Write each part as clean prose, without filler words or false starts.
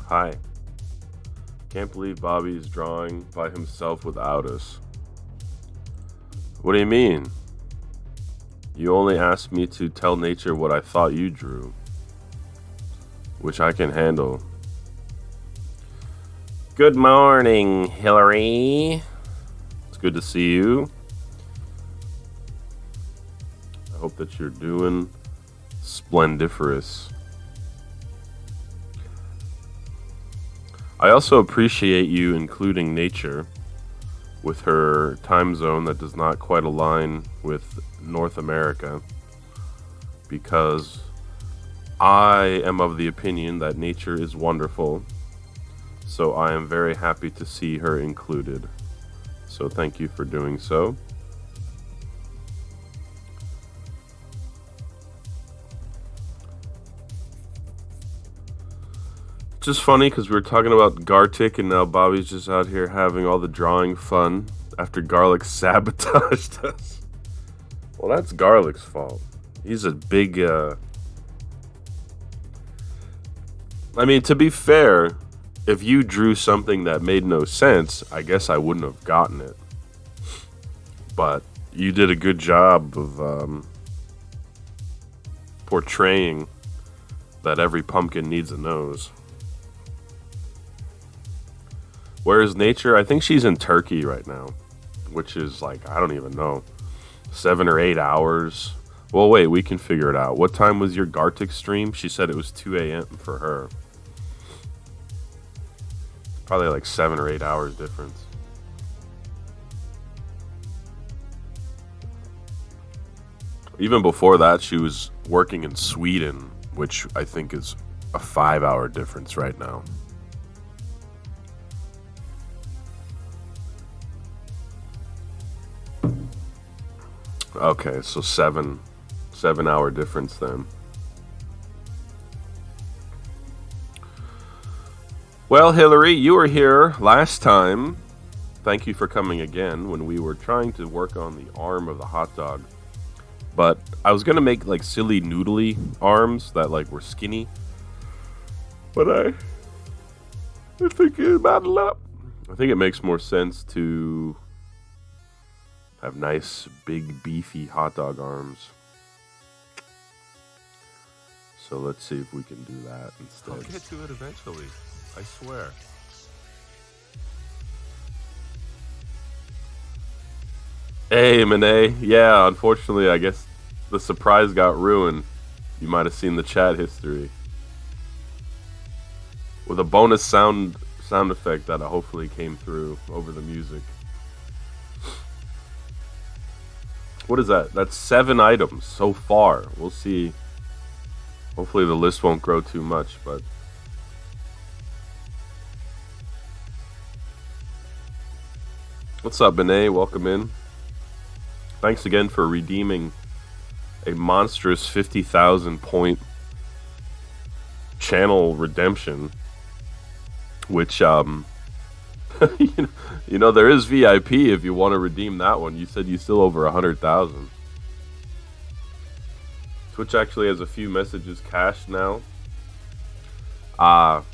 Hi. Can't believe Bobby's drawing by himself without us. What do you mean? You only asked me to tell nature what I thought you drew, which I can handle. Good morning, Hillary. It's good to see you. I hope that you're doing splendiferous. I also appreciate you including nature with her time zone that does not quite align with North America, because I am of the opinion that nature is wonderful, so I am very happy to see her included. So thank you for doing so. Just funny because we were talking about Gartic and now Bobby's just out here having all the drawing fun after Garlic sabotaged us. Well, that's Garlic's fault. He's a big, I mean, to be fair, if you drew something that made no sense, I guess I wouldn't have gotten it. But you did a good job of portraying that every pumpkin needs a nose. Whereas nature, I think she's in Turkey right now, which is like, I don't even know, 7 or 8 hours. Well, wait, we can figure it out. What time was your Gartic stream? She said it was 2 a.m. for her. Probably like 7 or 8 hours difference. Even before that, she was working in Sweden, which I think is a 5-hour difference right now. Okay, so 7 hour difference then. Well, Hillary, you were here last time. Thank you for coming again when we were trying to work on the arm of the hot dog. But I was gonna make like silly noodly arms that like were skinny. But I think it makes more sense to have nice, big, beefy hot dog arms. So let's see if we can do that instead. I'll get to it eventually. I swear. Hey, Monet. Yeah, unfortunately, I guess the surprise got ruined. You might have seen the chat history. With a bonus sound effect that hopefully came through over the music. What is that? That's 7 items so far. We'll see. Hopefully the list won't grow too much, but what's up, Benet? Welcome in. Thanks again for redeeming a monstrous 50,000 point channel redemption, which you know, there is VIP if you want to redeem that one. You said you still over 100,000. Twitch actually has a few messages cached now. Well,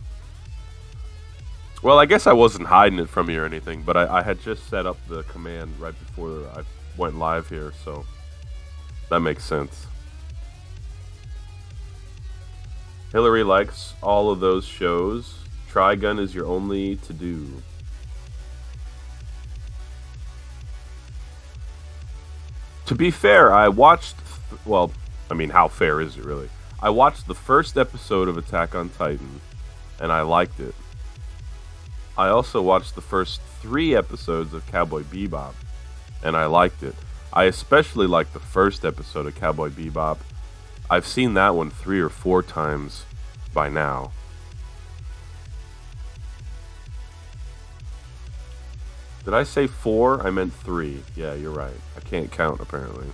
I guess I wasn't hiding it from you or anything, but I had just set up the command right before I went live here, so that makes sense. Hillary likes all of those shows. Trigun is your only to do. To be fair, I watched, well, I mean, how fair is it really? I watched the first episode of Attack on Titan, and I liked it. I also watched the first 3 episodes of Cowboy Bebop, and I liked it. I especially liked the first episode of Cowboy Bebop. I've seen that one 3 or 4 times by now. Did I say 4? I meant 3. Yeah, you're right. I can't count, apparently.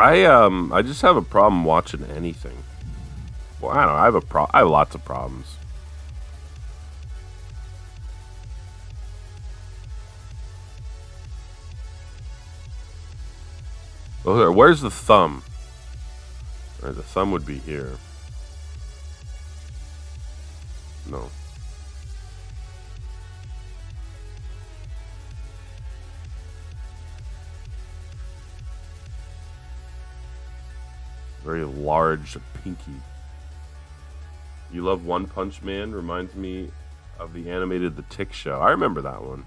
I just have a problem watching anything. Well, I don't know. I have lots of problems. Oh, where's the thumb? Or the thumb would be here. No. Very large pinky. You love One Punch Man? Reminds me of the animated The Tick Show. I remember that one.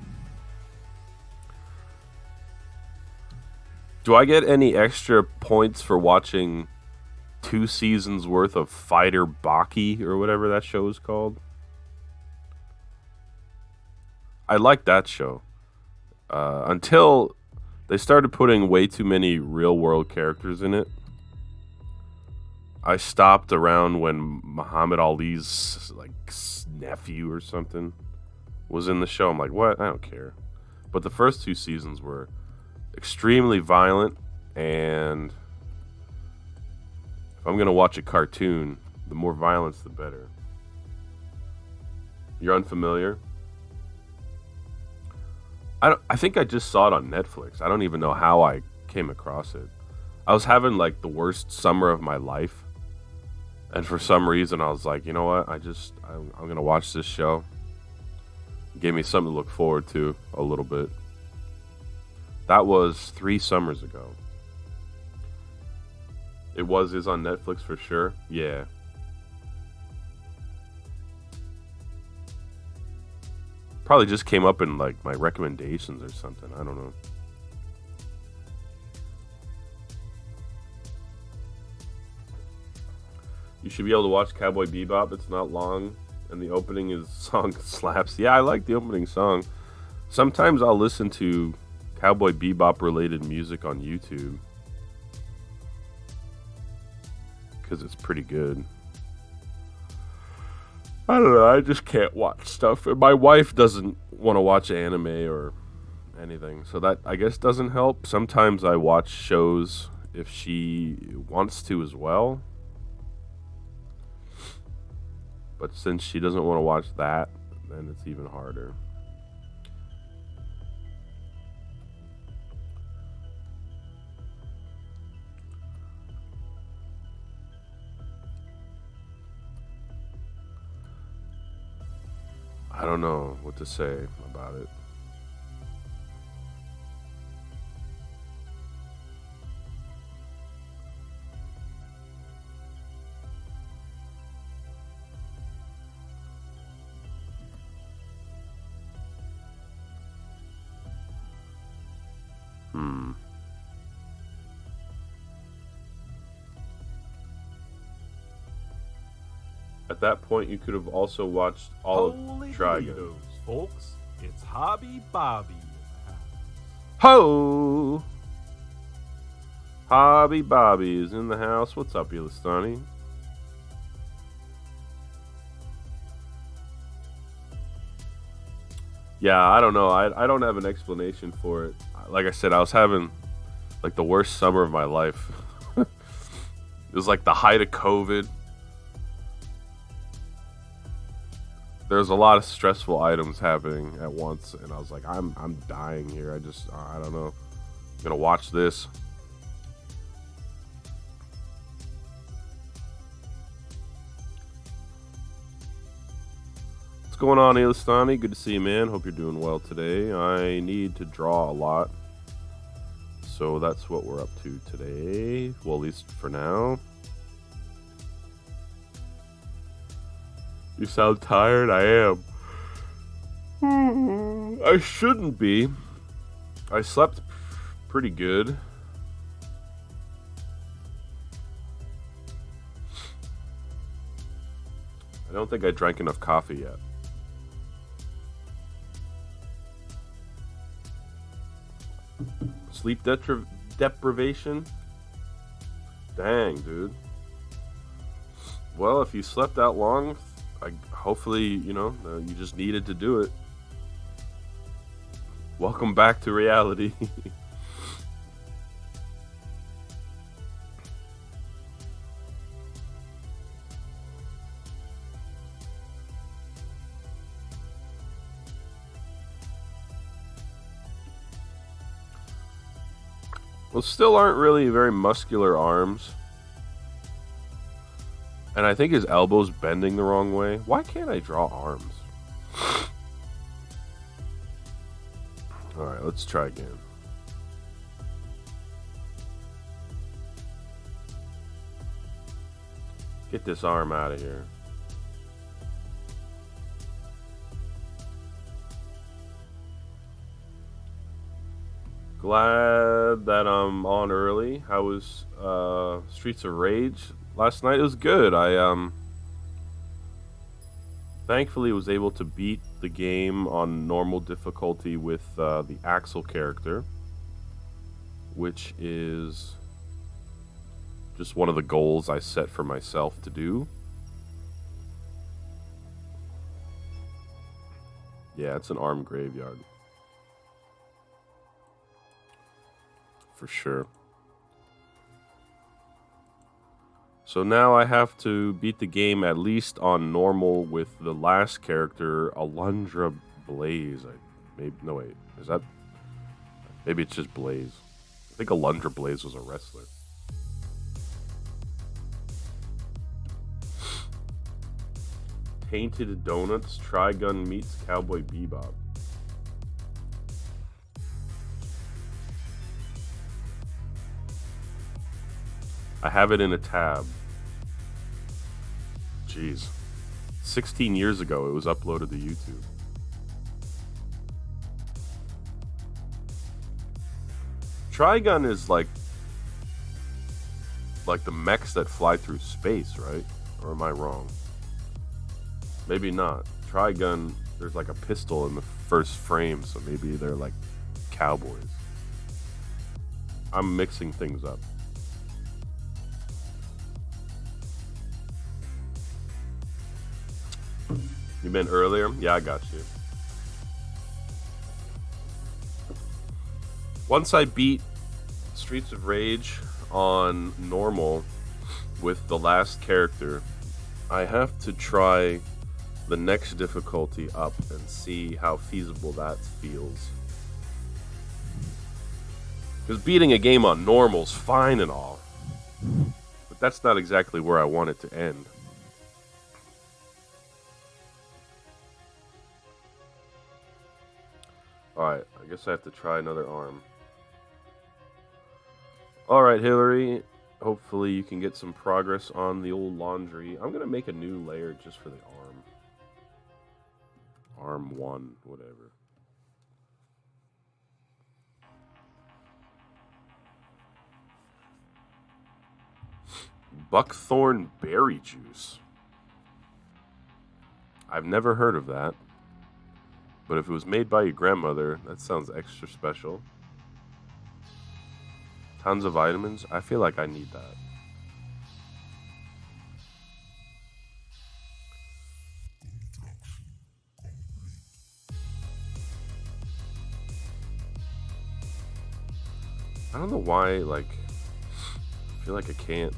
Do I get any extra points for watching 2 seasons worth of Fighter Baki or whatever that show is called? I like that show. Until they started putting way too many real world characters in it. I stopped around when Muhammad Ali's like nephew or something was in the show. I'm like, what? I don't care. But the first 2 seasons were extremely violent, and if I'm gonna watch a cartoon, the more violence, the better. You're unfamiliar? I think I just saw it on Netflix. I don't even know how I came across it. I was having like the worst summer of my life, and for some reason I was like, you know what? I'm gonna watch this show. It gave me something to look forward to a little bit. That was 3 summers ago. It is on Netflix for sure. Yeah. Probably just came up in like my recommendations or something. I don't know. You should be able to watch Cowboy Bebop. It's not long, and the opening song slaps. Yeah, I like the opening song. Sometimes I'll listen to Cowboy Bebop related music on YouTube because it's pretty good. I don't know, I just can't watch stuff. My wife doesn't want to watch anime or anything, so that I guess doesn't help. Sometimes I watch shows if she wants to as well, but since she doesn't want to watch that, then it's even harder. I don't know what to say about it. At that point, you could have also watched all Holy of Trigun. Toledos, folks. It's Hobby Bobby in the house. Ho! Hobby Bobby is in the house. What's up, Ilistani? Yeah, I don't know. I don't have an explanation for it. Like I said, I was having like the worst summer of my life. It was like the height of COVID. There's a lot of stressful items happening at once, and I was like, I'm dying here. I don't know. I'm gonna watch this. What's going on, Ilistani? Good to see you, man. Hope you're doing well today. I need to draw a lot, so that's what we're up to today. Well, at least for now. You sound tired? I am. I shouldn't be. I slept pretty good. I don't think I drank enough coffee yet. Sleep deprivation? Dang, dude. Well, if you slept that long, hopefully, you just needed to do it. Welcome back to reality. Well, still aren't really very muscular arms. And I think his elbow's bending the wrong way. Why can't I draw arms? Alright, let's try again. Get this arm out of here. Glad that I'm on early. How was Streets of Rage last night? It was good. I thankfully was able to beat the game on normal difficulty with the Axel character, which is just one of the goals I set for myself to do. Yeah, it's an arm graveyard. For sure. So now I have to beat the game at least on normal with the last character, Alundra Blaze. No wait, is that? Maybe it's just Blaze. I think Alundra Blaze was a wrestler. Tainted Donuts, Trigun meets Cowboy Bebop. I have it in a tab. Jeez. 16 years ago it was uploaded to YouTube. Trigun is like the mechs that fly through space, right? Or am I wrong? Maybe not. Trigun, there's like a pistol in the first frame, so maybe they're like cowboys. I'm mixing things up. You meant earlier? Yeah, I got you. Once I beat Streets of Rage on normal with the last character, I have to try the next difficulty up and see how feasible that feels. Because beating a game on normal's fine and all, but that's not exactly where I want it to end. Alright, I guess I have to try another arm. Alright, Hillary. Hopefully you can get some progress on the old laundry. I'm going to make a new layer just for the arm. Arm 1, whatever. Buckthorn berry juice. I've never heard of that. But if it was made by your grandmother, that sounds extra special. Tons of vitamins. I feel like I need that. I don't know why, like, I feel like I can't.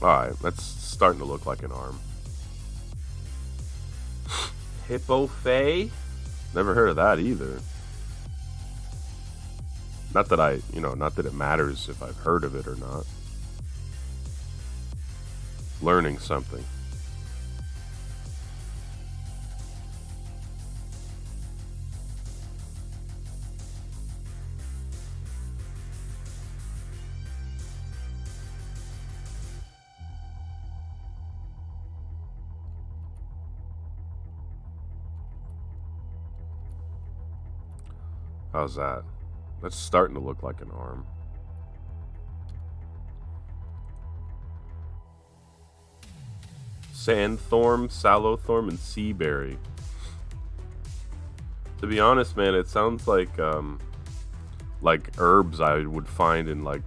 Alright, that's starting to look like an arm. Hippo Fae? Never heard of that either. Not that not that it matters if I've heard of it or not. Learning something. How's that? That's starting to look like an arm. Sandthorn, Sallowthorn, and Seaberry. To be honest, man, it sounds like herbs I would find in like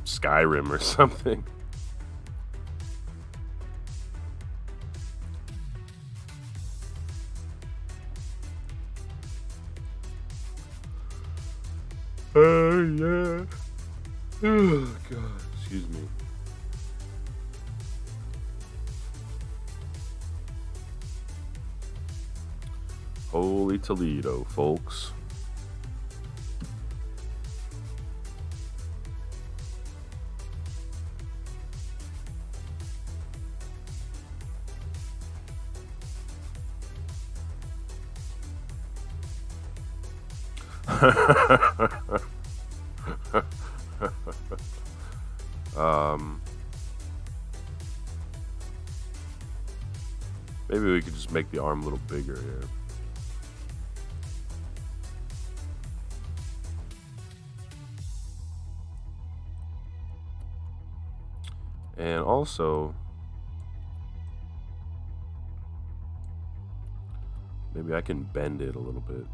Skyrim or something. Oh, God. Excuse me. Holy Toledo, folks. um, Maybe we could just make the arm a little bigger here. And also, maybe I can bend it a little bit.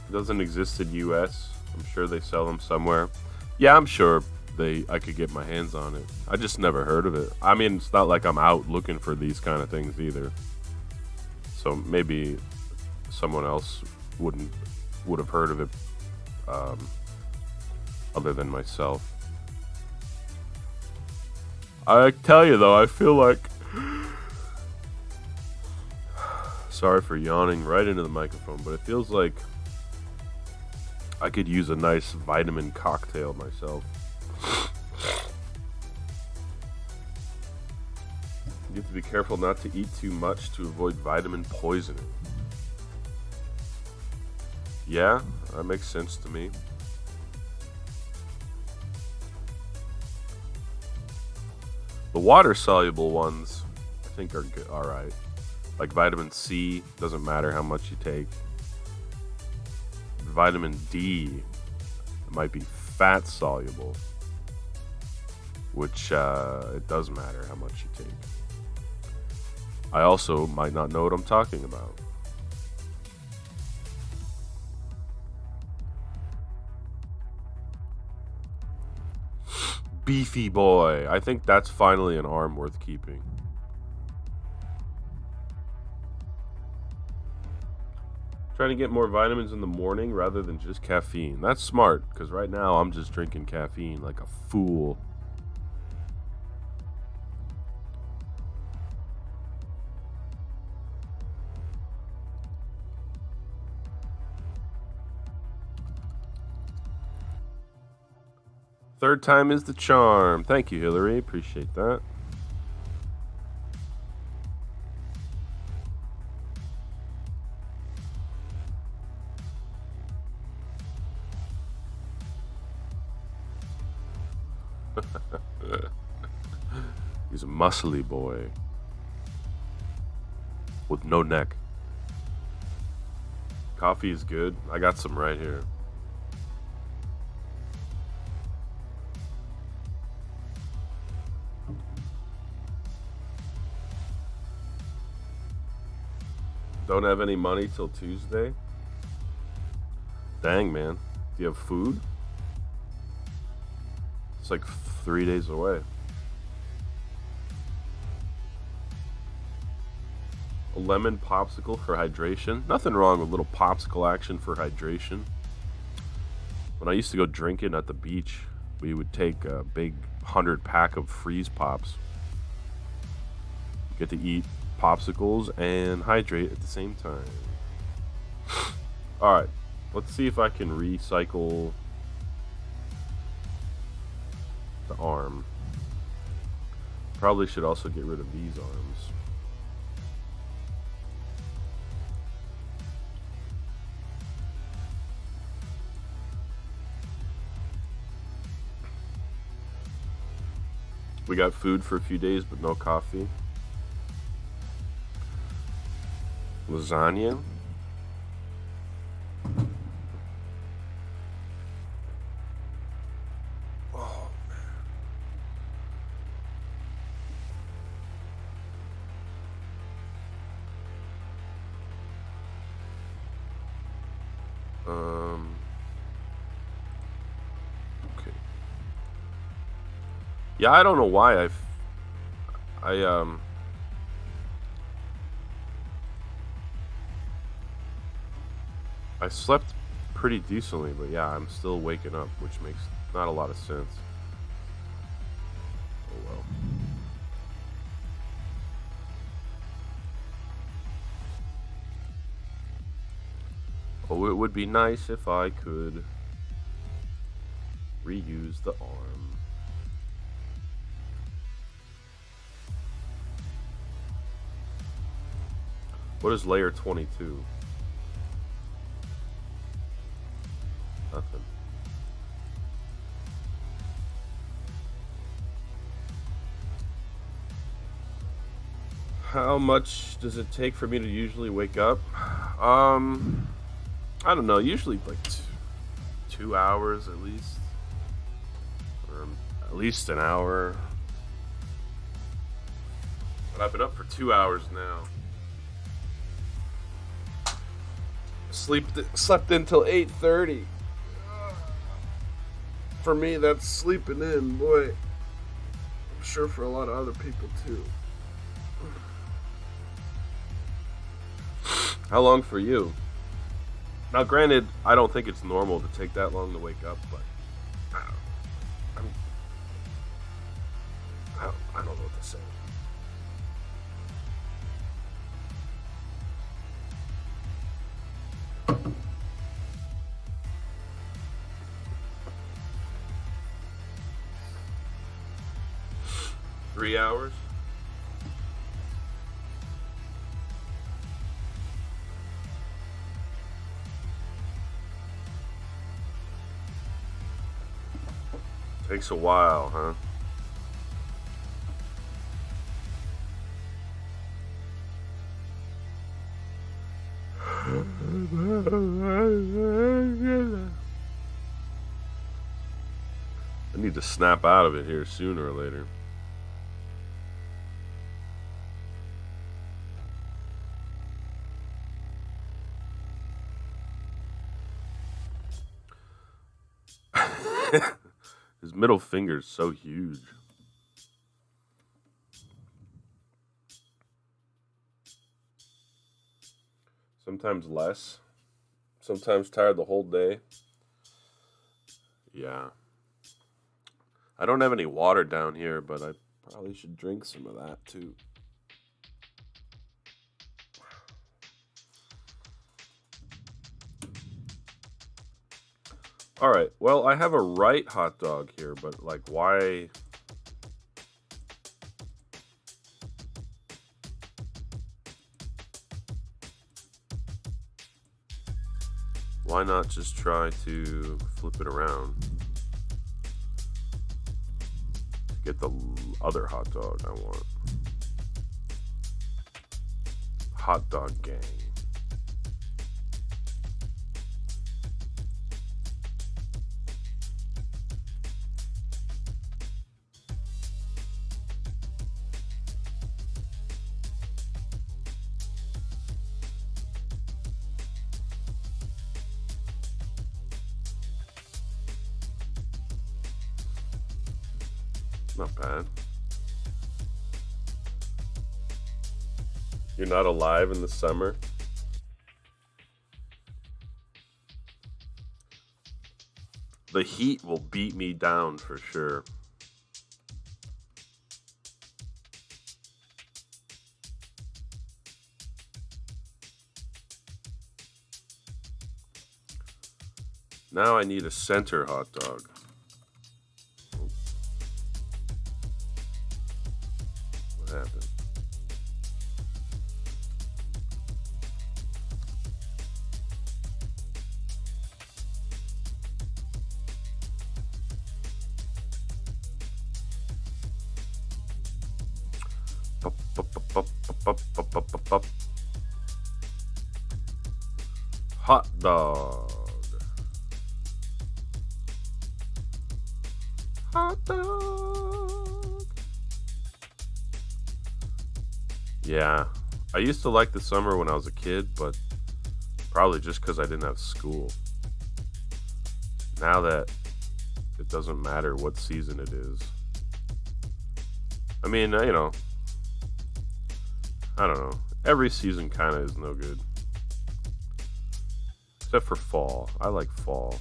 It doesn't exist in US. I'm sure they sell them somewhere. Yeah, I'm sure I could get my hands on it. I just never heard of it. I mean, it's not like I'm out looking for these kind of things either. So maybe someone else would have heard of it, other than myself. I tell you though, I feel like, sorry for yawning right into the microphone, but it feels like I could use a nice vitamin cocktail myself. You have to be careful not to eat too much to avoid vitamin poisoning. Yeah, that makes sense to me. The water-soluble ones, I think, are good. All right. Like vitamin C, doesn't matter how much you take. Vitamin D, it might be fat-soluble, which it does matter how much you take. I also might not know what I'm talking about. Beefy boy. I think that's finally an arm worth keeping. Trying to get more vitamins in the morning rather than just caffeine. That's smart, because right now I'm just drinking caffeine like a fool. Third time is the charm. Thank you, Hillary. Appreciate that. He's a muscly boy with no neck. Coffee is good. I got some right here. Don't have any money till Tuesday? Dang, man. Do you have food? It's like 3 days away. A lemon popsicle for hydration. Nothing wrong with a little popsicle action for hydration. When I used to go drinking at the beach, we would take a big 100-pack of freeze pops. Get to eat popsicles and hydrate at the same time. Alright, let's see if I can recycle the arm. Probably should also get rid of these arms. We got food for a few days, but no coffee. Lasagna. Oh, man. Um. Okay. Yeah, I don't know why I I slept pretty decently, but yeah, I'm still waking up, which makes not a lot of sense. Oh well. Oh, it would be nice if I could reuse the arm. What is layer 22? Nothing. How much does it take for me to usually wake up? I don't know. Usually like 2 hours at least, or at least an hour. But I've been up for 2 hours now. Slept until 8:30. For me, that's sleeping in, boy. I'm sure for a lot of other people too. How long for you? Now, granted, I don't think it's normal to take that long to wake up, but I'm, I don't know what to say. Three hours? Takes a while, huh? I need to snap out of it here sooner or later. His middle finger's so huge. Sometimes less. Sometimes tired the whole day. Yeah. I don't have any water down here, but I probably should drink some of that too. All right. Well, I have a right hot dog here, but like, why? Why not just try to flip it around to get the other hot dog I want? Hot dog gang. Not bad. You're not alive in the summer? The heat will beat me down for sure. Now I need a center hot dog. What happened? Hot dog. Hot dog. Yeah. I used to like the summer when I was a kid, but probably just because I didn't have school. Now that it doesn't matter what season it is. I mean, I don't know. Every season kind of is no good. Except for fall. I like fall.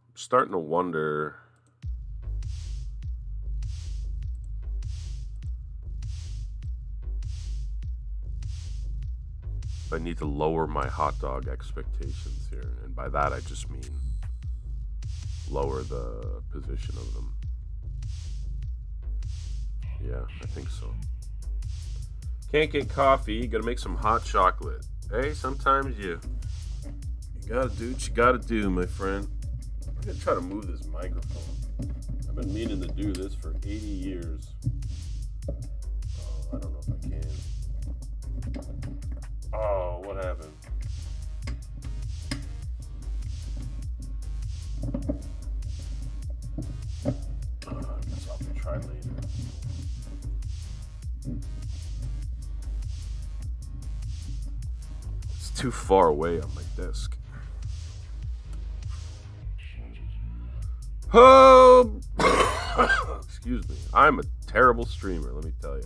I'm starting to wonder. I need to lower my hot dog expectations here. And by that, I just mean lower the position of them. Yeah, I think so. Can't get coffee, gotta make some hot chocolate. Hey, sometimes you gotta do what you gotta do, my friend. I'm gonna try to move this microphone. I've been meaning to do this for 80 years. Oh, I don't know if I can. Oh, what happened? I guess I'll have to try later. It's too far away on my desk. Oh, excuse me. I'm a terrible streamer, let me tell you.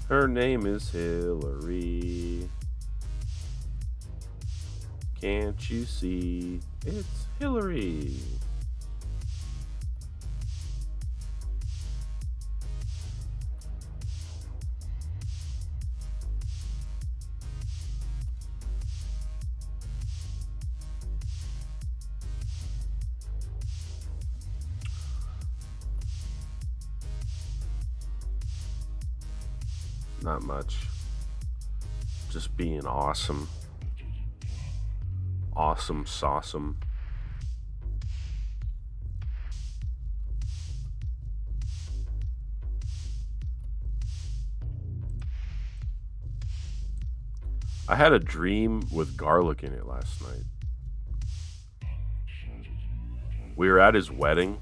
Her name is Hillary. Can't you see? It's Hillary. Not much. Just being awesome. Awesome sauceum. I had a dream with garlic in it last night. We were at his wedding,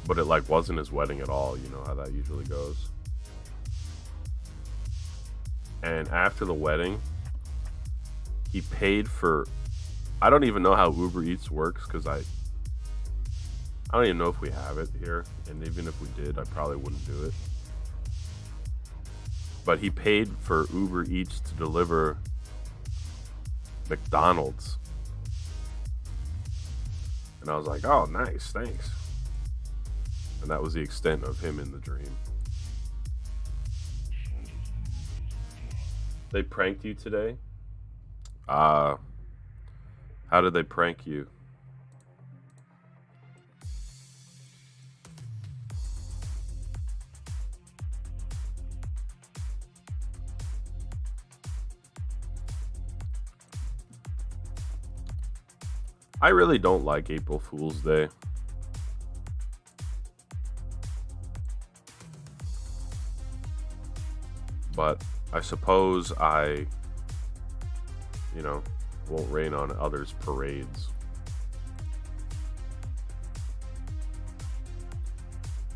but it like wasn't his wedding at all. You know how that usually goes. And after the wedding, he paid for. I don't even know how Uber Eats works because I don't even know if we have it here, and even if we did, I probably wouldn't do it. But he paid for Uber Eats to deliver McDonald's. And I was like, oh, nice, thanks. And that was the extent of him in the dream. They pranked you today? How did they prank you? I really don't like April Fool's Day. But I suppose I, won't rain on others' parades.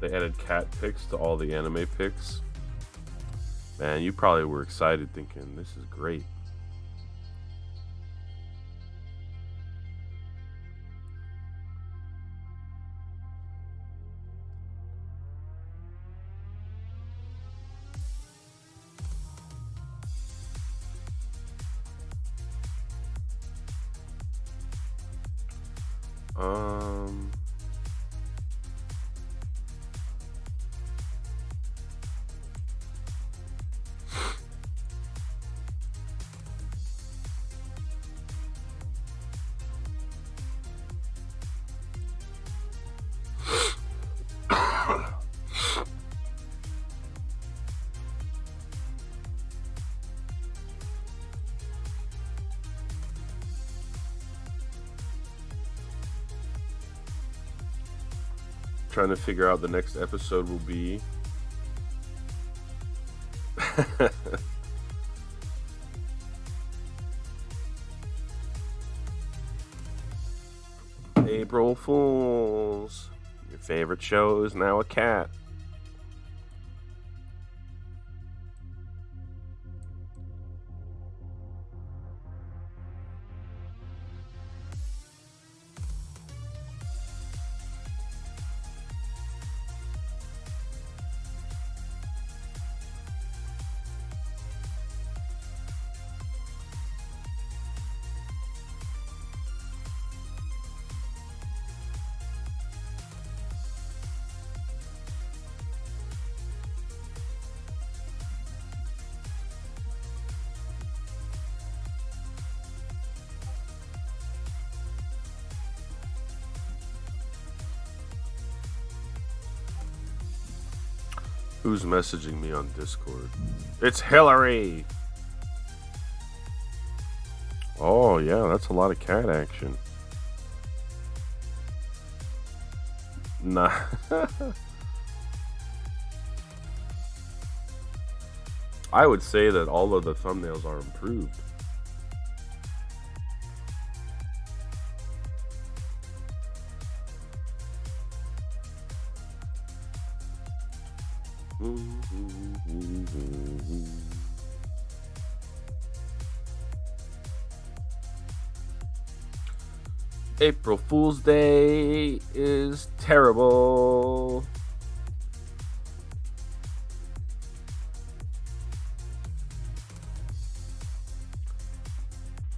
They added cat pics to all the anime pics. Man, you probably were excited thinking, this is great. Um, trying to figure out the next episode will be. April Fools. Your favorite show is now a cat. Who's messaging me on Discord? It's Hillary! Oh, yeah, that's a lot of cat action. Nah. I would say that all of the thumbnails are improved. April Fool's Day is terrible.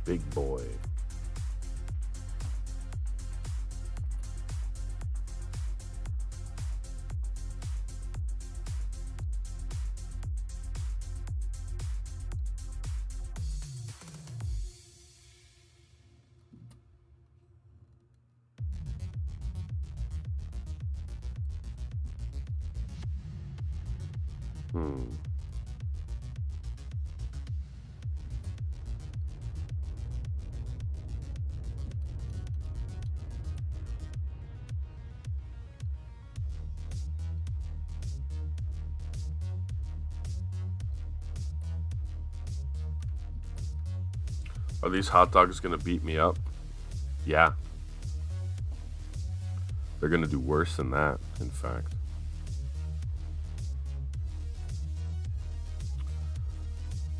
Big boy. Are these hot dogs gonna beat me up? Yeah. They're gonna do worse than that, in fact.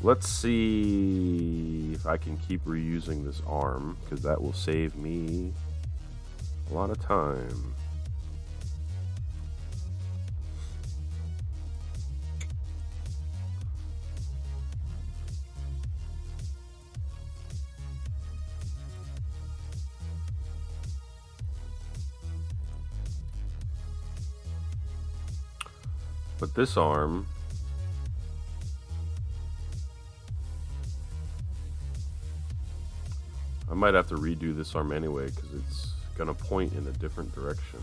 Let's see if I can keep reusing this arm, because that will save me a lot of time. But this arm, I might have to redo this arm anyway because it's gonna point in a different direction.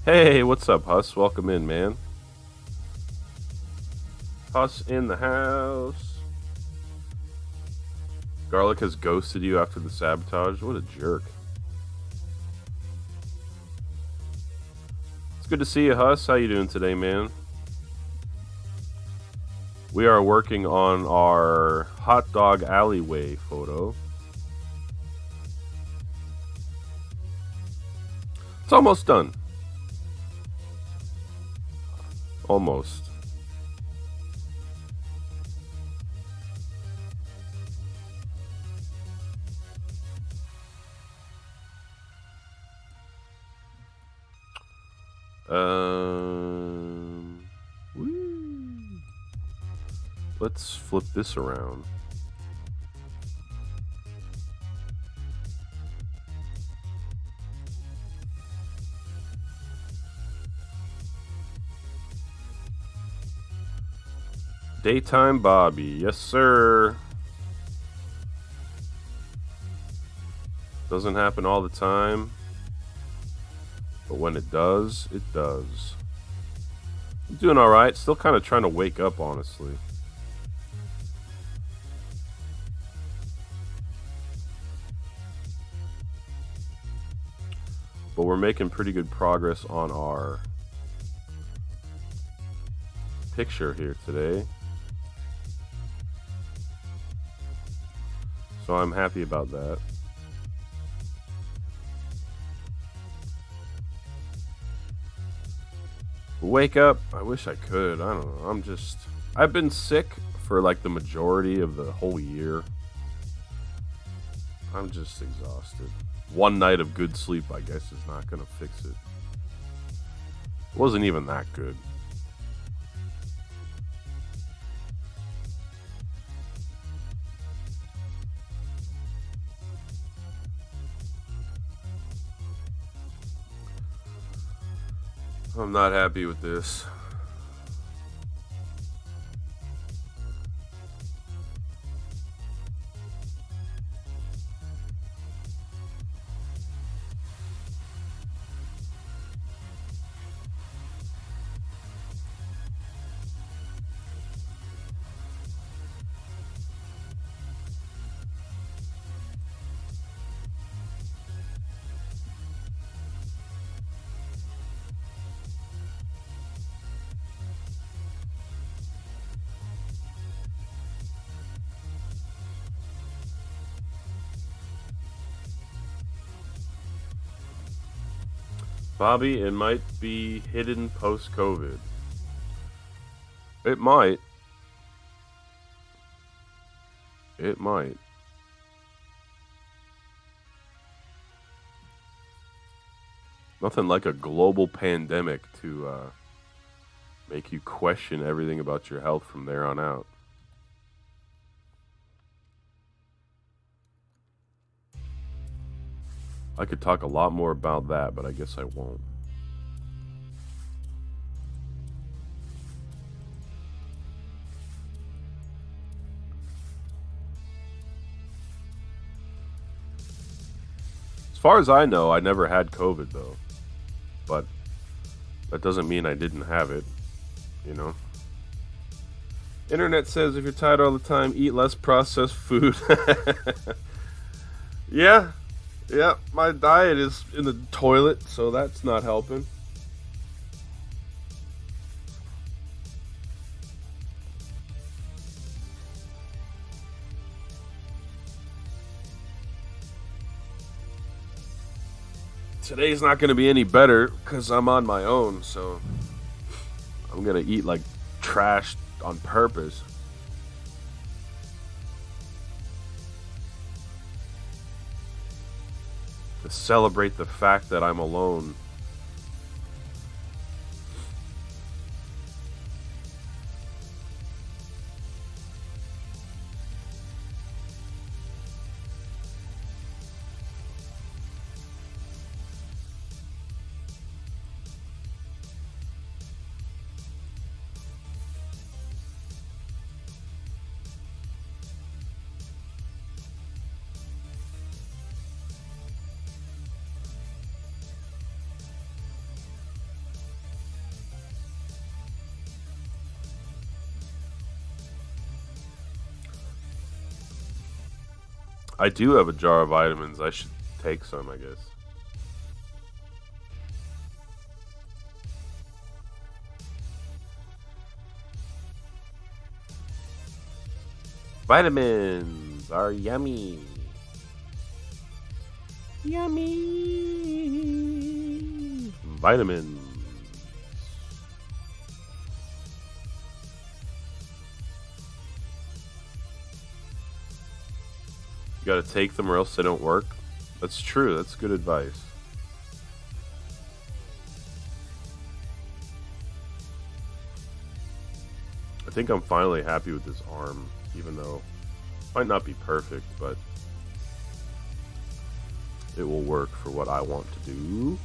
Hey, what's up, Huss? Welcome in, man. Huss in the house. Garlic has ghosted you after the sabotage. What a jerk. It's good to see you, Huss. How you doing today, man? We are working on our hot dog alleyway photo. It's almost done. Almost. Woo. Let's flip this around. Daytime Bobby, yes sir. Doesn't happen all the time, but when it does, it does. I'm doing alright, still kind of trying to wake up, honestly. making pretty good progress on our picture here today. So I'm happy about that. Wake up. I wish I could. I don't know. I've been sick for like the majority of the whole year. I'm just exhausted. One night of good sleep, I guess, is not going to fix it. It wasn't even that good. I'm not happy with this. Bobby, it might be hidden post-COVID. It might. It might. Nothing like a global pandemic to make you question everything about your health from there on out. I could talk a lot more about that, but I guess I won't. As far as I know, I never had COVID, though. But that doesn't mean I didn't have it, you know? Internet says if you're tired all the time, eat less processed food. Yeah. Yeah, my diet is in the toilet, so that's not helping. Today's not going to be any better because I'm on my own, so I'm going to eat like trash on purpose. To celebrate the fact that I'm alone. I do have a jar of vitamins. I should take some, I guess. Vitamins are yummy. Yummy. Vitamins. You gotta take them or else they don't work. That's true. That's good advice. I think I'm finally happy with this arm, even though it might not be perfect, but it will work for what I want to do.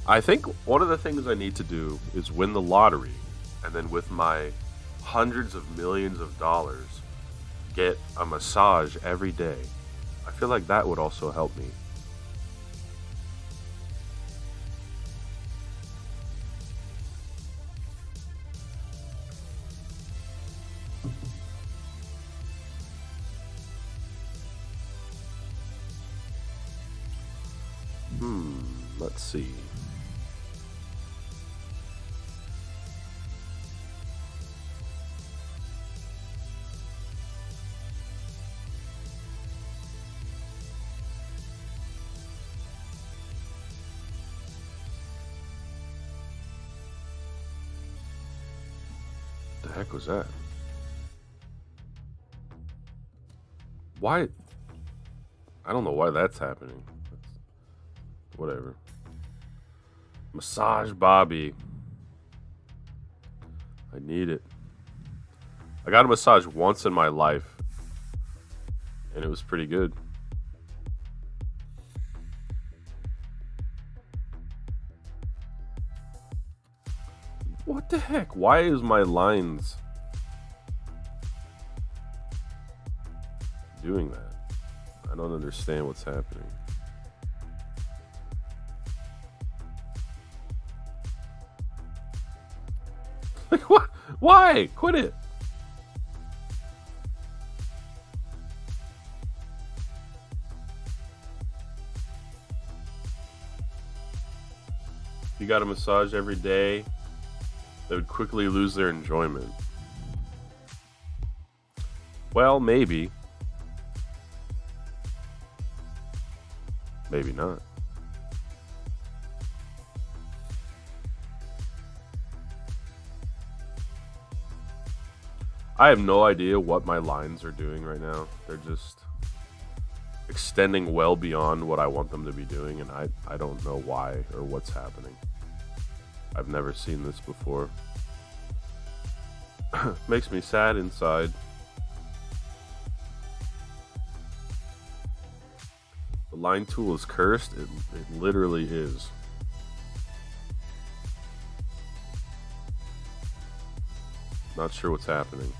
I think one of the things I need to do is win the lottery, and then with my hundreds of millions of dollars, get a massage every day. I feel like that would also help me. Let's see. The heck was that? Why? I don't know why that's happening. Whatever. Massage Bobby. I need it. I got a massage once in my life, and it was pretty good. What the heck? Why is my lines doing that? I don't understand what's happening. Like, what? Why? Quit it. You got a massage every day, they would quickly lose their enjoyment. Well, maybe. Maybe not. I have no idea what my lines are doing right now. They're just extending well beyond what I want them to be doing, and I don't know why or what's happening. I've never seen this before. Makes me sad inside. The line tool is cursed. It literally is. Not sure what's happening.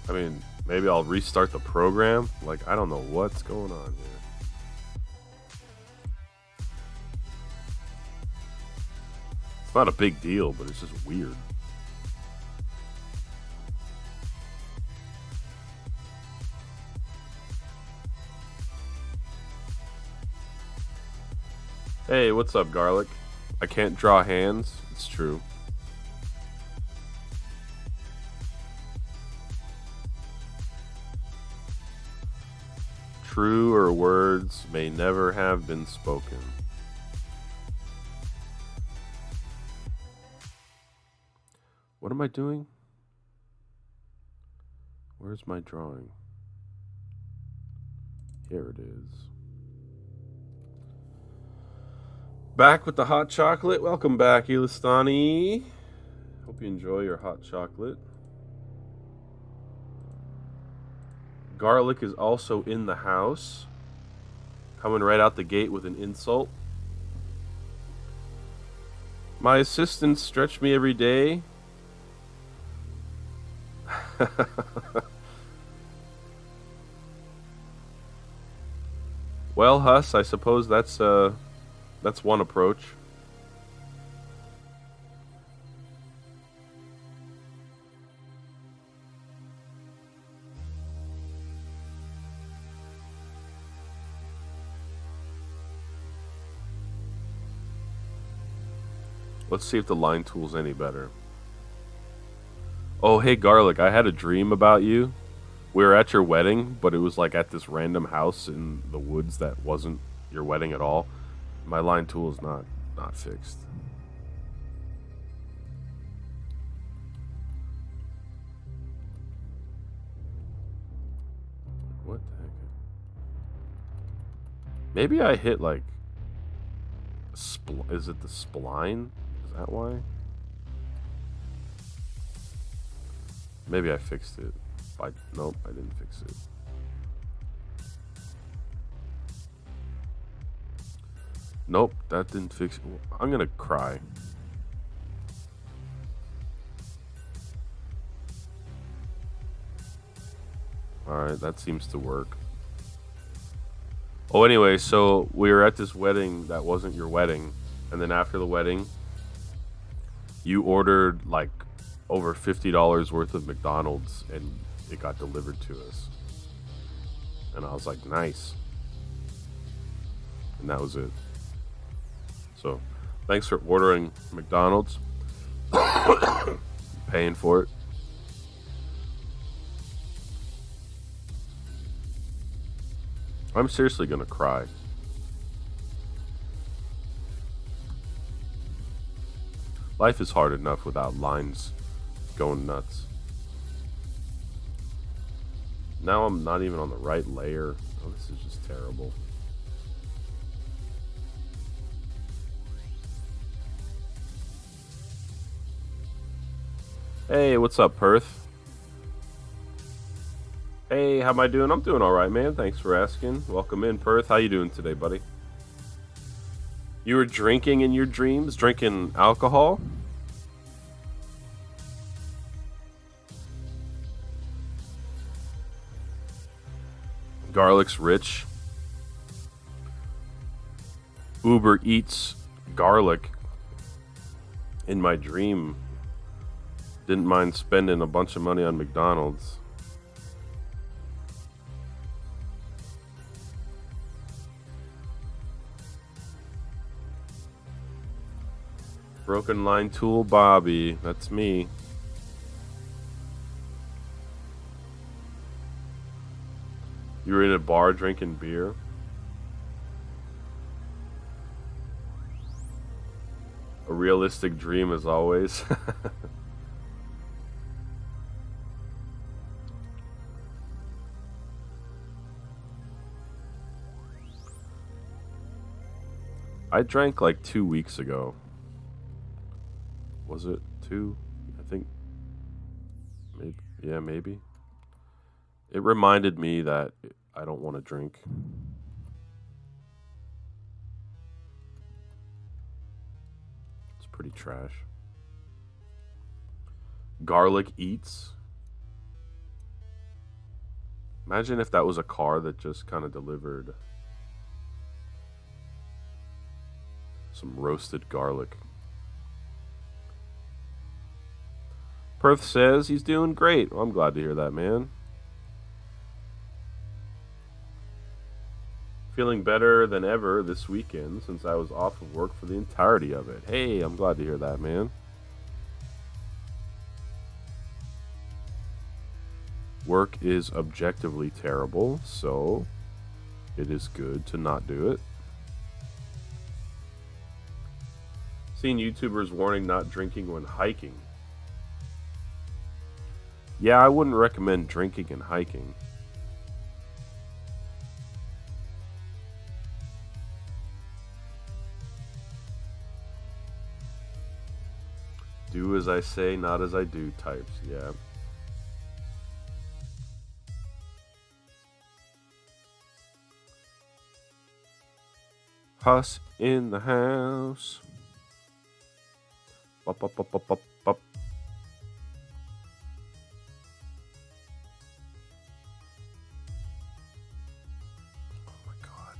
I mean, maybe I'll restart the program. Like, I don't know what's going on here. It's not a big deal, but it's just weird. Hey, what's up, Garlic? I can't draw hands. It's true. Truer words may never have been spoken. What am I doing? Where's my drawing? Here it is. Back with the hot chocolate. Welcome back, Ilistani. Hope you enjoy your hot chocolate. Garlic is also in the house, coming right out the gate with an insult. My assistants stretch me every day. Well, Huss, I suppose that's one approach. Let's see if the line tool's any better. Oh, hey, Garlic, I had a dream about you. We were at your wedding, but it was like at this random house in the woods that wasn't your wedding at all. My line tool is not fixed. What the heck? Maybe I hit like... Is it the spline? Is that why? Maybe I fixed it. Nope, I didn't fix it. Nope, that didn't fix it. I'm gonna cry. Alright, that seems to work. Oh, anyway, so we were at this wedding that wasn't your wedding, and then after the wedding, you ordered like over $50 worth of McDonald's, and it got delivered to us. And I was like, nice. And that was it. So, thanks for ordering McDonald's, paying for it. I'm seriously gonna cry. Life is hard enough without lines going nuts. Now I'm not even on the right layer. Oh, this is just terrible. Hey, what's up, Perth? Hey, how am I doing? I'm doing all right, man. Thanks for asking. Welcome in, Perth. How you doing today, buddy? You were drinking in your dreams? Drinking alcohol? Garlic's rich. Uber Eats garlic in my dream. Didn't mind spending a bunch of money on McDonald's. Broken line tool Bobby. That's me. You were in a bar drinking beer. A realistic dream as always. I drank like 2 weeks ago. Was it 2? I think. Maybe. Yeah, maybe. It reminded me that I don't want to drink. It's pretty trash. Garlic Eats. Imagine if that was a car that just kind of delivered some roasted garlic. Perth says he's doing great. Well, I'm glad to hear that, man. Feeling better than ever this weekend since I was off of work for the entirety of it. Hey, I'm glad to hear that, man. Work is objectively terrible, so it is good to not do it. Seen YouTubers warning not drinking when hiking. Yeah, I wouldn't recommend drinking and hiking. Do as I say, not as I do types, yeah. Huss in the house. Bop, bop, bop, bop, bop, bop. Oh my god.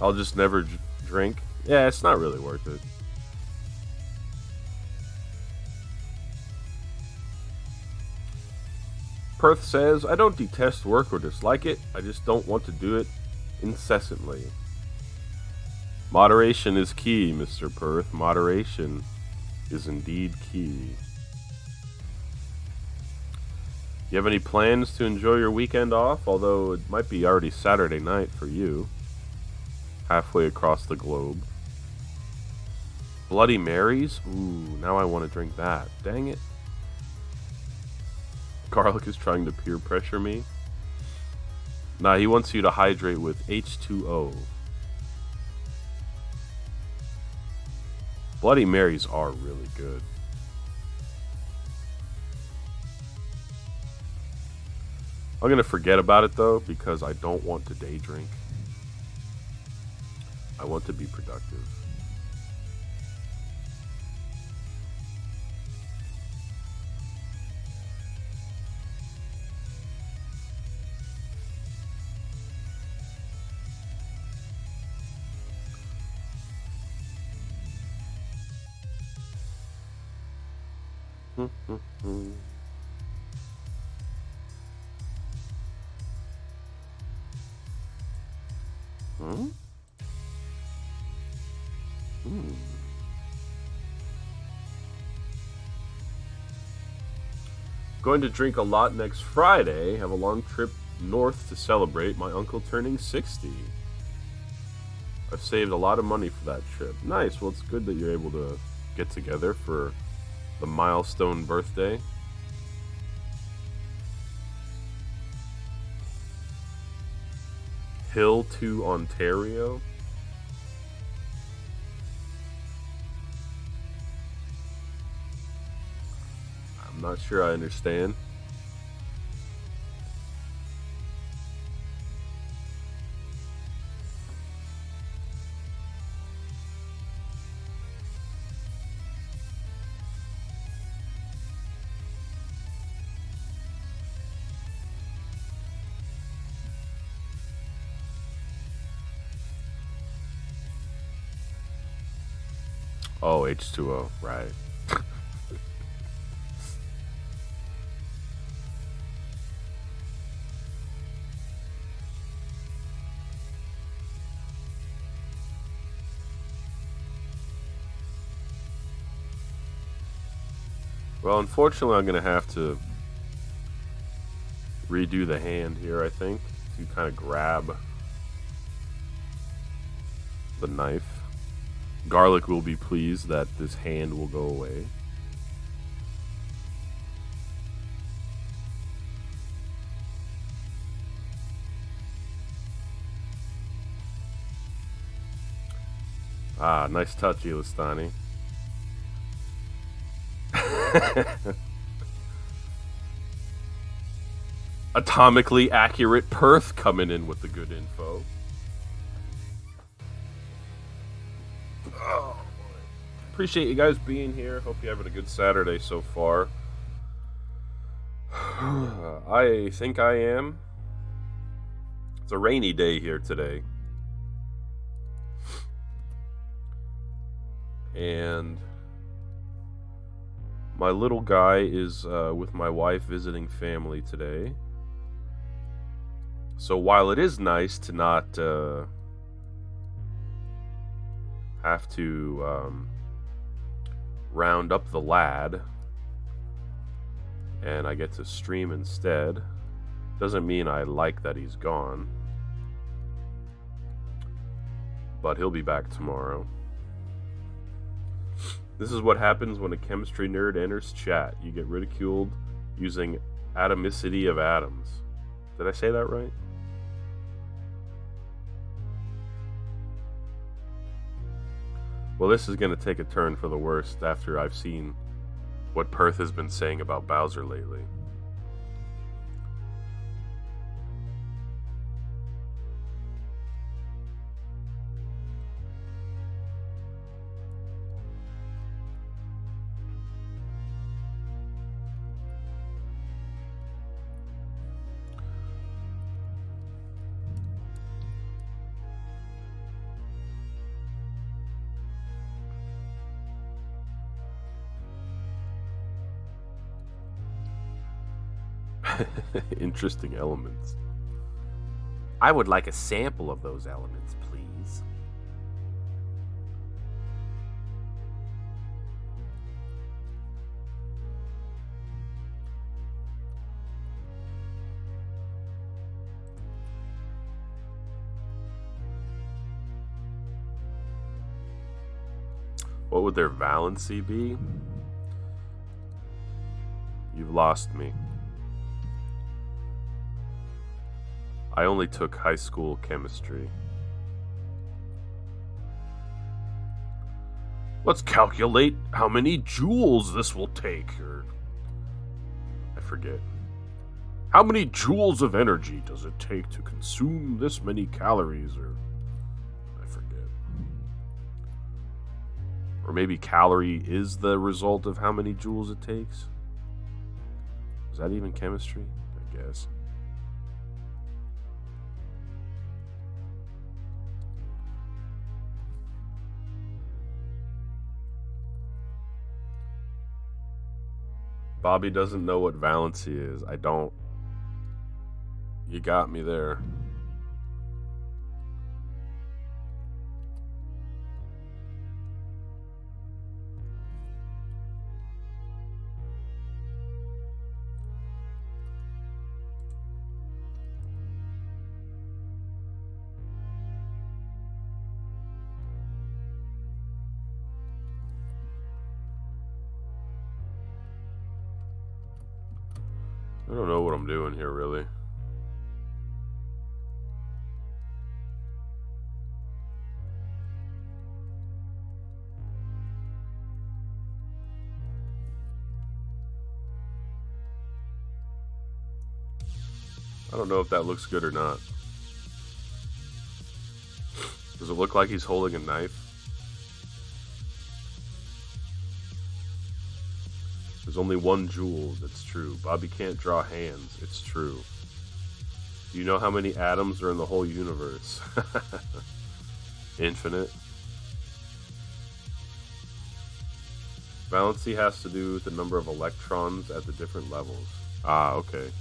I'll just never drink. Yeah, it's not really worth it. Perth says, I don't detest work or dislike it. I just don't want to do it incessantly. Moderation is key, Mr. Perth. Moderation is indeed key. You have any plans to enjoy your weekend off? Although it might be already Saturday night for you. Halfway across the globe. Bloody Marys? Ooh, now I want to drink that. Dang it. Garlic is trying to peer pressure me. Nah, he wants you to hydrate with H2O. Bloody Marys are really good. I'm gonna forget about it though because I don't want to day drink. I want to be productive. Hmm? Hmm. Going to drink a lot next Friday. Have a long trip north to celebrate my uncle turning 60. I've saved a lot of money for that trip. Nice. Well, it's good that you're able to get together for the milestone birthday. Hill to Ontario. I'm not sure I understand. Oh, H2O, right. Well, unfortunately, I'm going to have to redo the hand here, I think, to kind of grab the knife. Garlic will be pleased that this hand will go away. Ah, nice touch, Elistani. Atomically accurate Perth coming in with the good info. Oh, appreciate you guys being here. Hope you're having a good Saturday so far. I think I am. It's a rainy day here today. And my little guy is with my wife visiting family today. So while it is nice to not have to round up the lad and I get to stream instead, doesn't mean I like that he's gone. But he'll be back tomorrow. This is what happens when a chemistry nerd enters chat. You get ridiculed using atomicity of atoms. Did I say that right? Well, this is going to take a turn for the worst after I've seen what Perth has been saying about Bowser lately. Interesting elements. I would like a sample of those elements, please. What would their valency be? You've lost me. I only took high school chemistry. Let's calculate how many joules this will take, or I forget. How many joules of energy does it take to consume this many calories, or I forget. Or maybe calorie is the result of how many joules it takes? Is that even chemistry? I guess. Bobby doesn't know what valency is. I don't. You got me there. I don't know what I'm doing here, really. I don't know if that looks good or not. Does it look like he's holding a knife? There's only one joule, that's true. Bobby can't draw hands, it's true. Do you know how many atoms are in the whole universe? Infinite. Valency has to do with the number of electrons at the different levels. Ah, okay.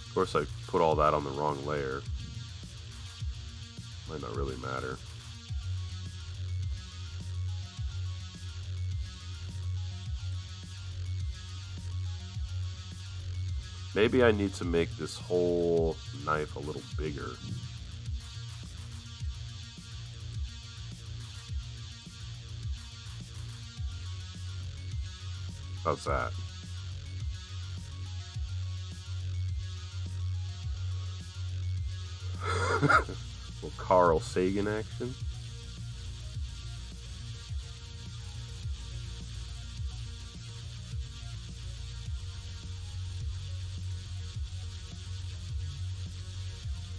Of course, I put all that on the wrong layer. Might not really matter. Maybe I need to make this whole knife a little bigger. How's that? Little Carl Sagan action.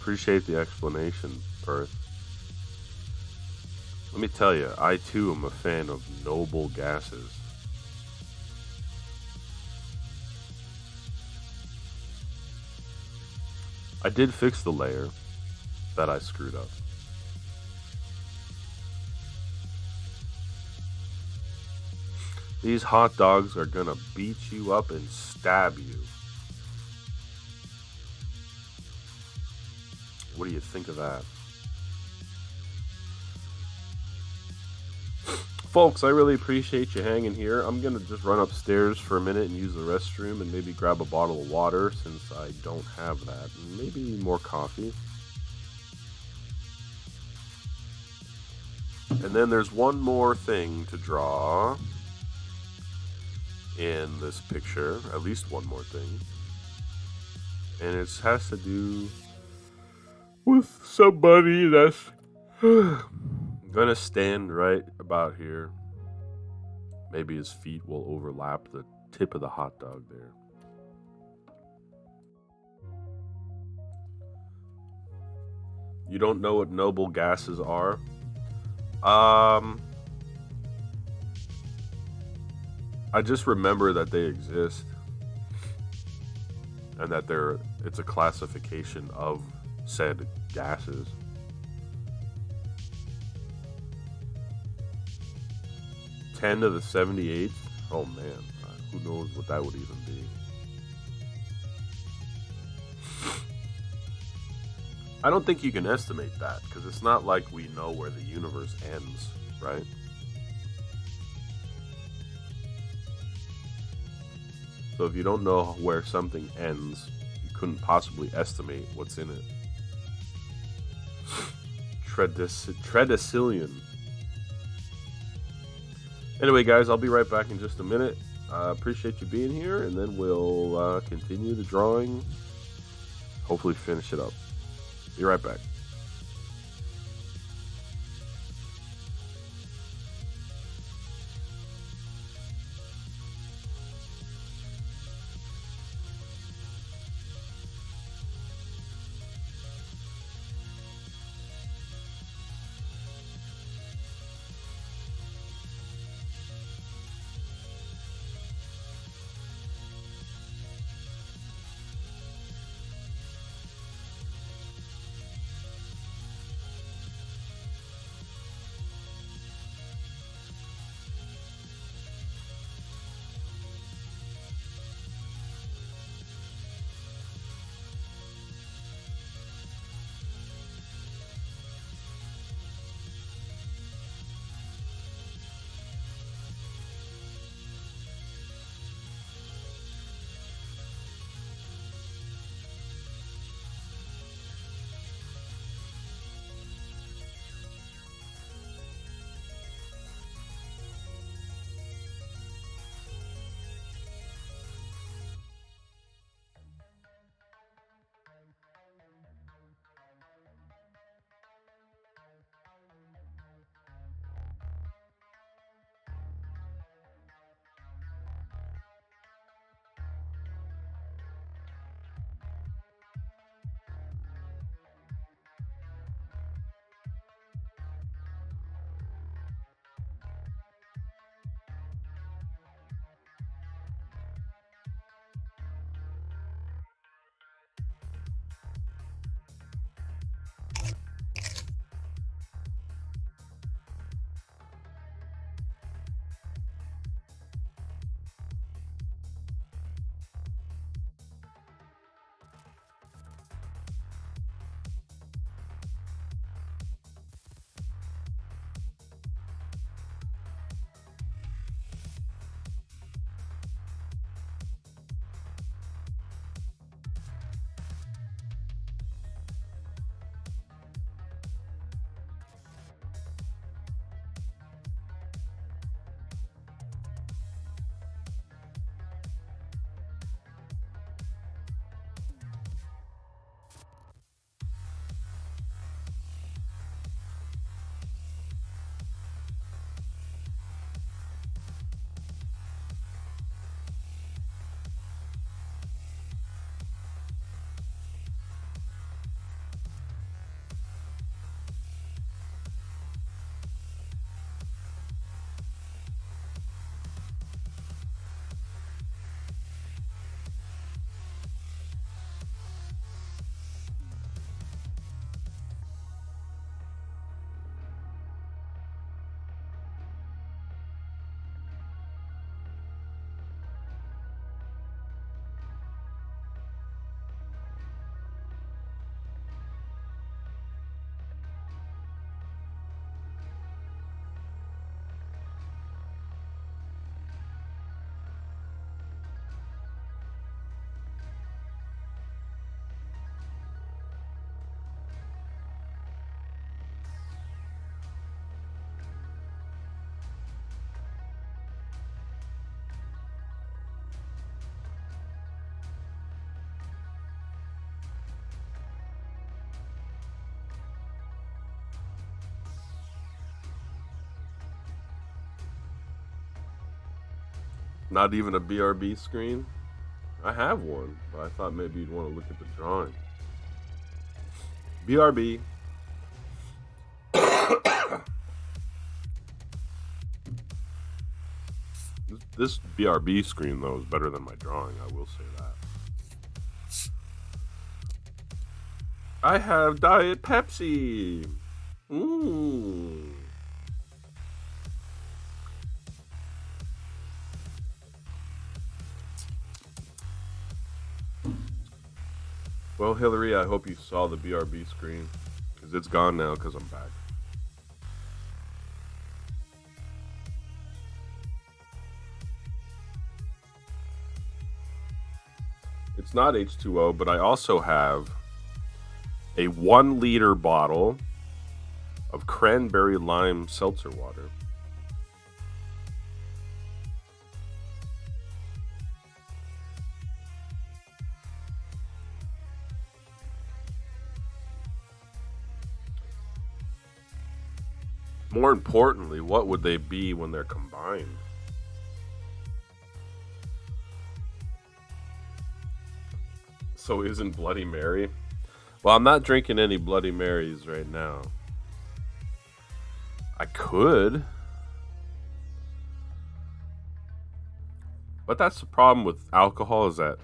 Appreciate the explanation, Perth. Let me tell you, I too am a fan of noble gases. I did fix the layer that I screwed up. These hot dogs are gonna beat you up and stab you. What do you think of that? Folks, I really appreciate you hanging here. I'm gonna just run upstairs for a minute and use the restroom and maybe grab a bottle of water since I don't have that. And maybe more coffee. And then there's one more thing to draw in this picture. At least one more thing. And it has to do with somebody that's gonna stand right about here. Maybe his feet will overlap the tip of the hot dog there. You don't know what noble gases are? I just remember that they exist and that it's a classification of said gases. Ten to the 78th? Oh man, who knows what that would even be. I don't think you can estimate that, because it's not like we know where the universe ends, right? So if you don't know where something ends, you couldn't possibly estimate what's in it. Tredecillion. Anyway, guys, I'll be right back in just a minute. Appreciate you being here, and then we'll continue the drawing. Hopefully, finish it up. Be right back. Not even a BRB screen? I have one, but I thought maybe you'd want to look at the drawing. BRB. This BRB screen, though, is better than my drawing, I will say that. I have Diet Pepsi. Mmm. Well, Hillary, I hope you saw the BRB screen, because it's gone now because I'm back. It's not H2O, but I also have a 1 liter bottle of cranberry lime seltzer water. More importantly, what would they be when they're combined? So isn't Bloody Mary? Well, I'm not drinking any Bloody Marys right now. I could. But that's the problem with alcohol, is that,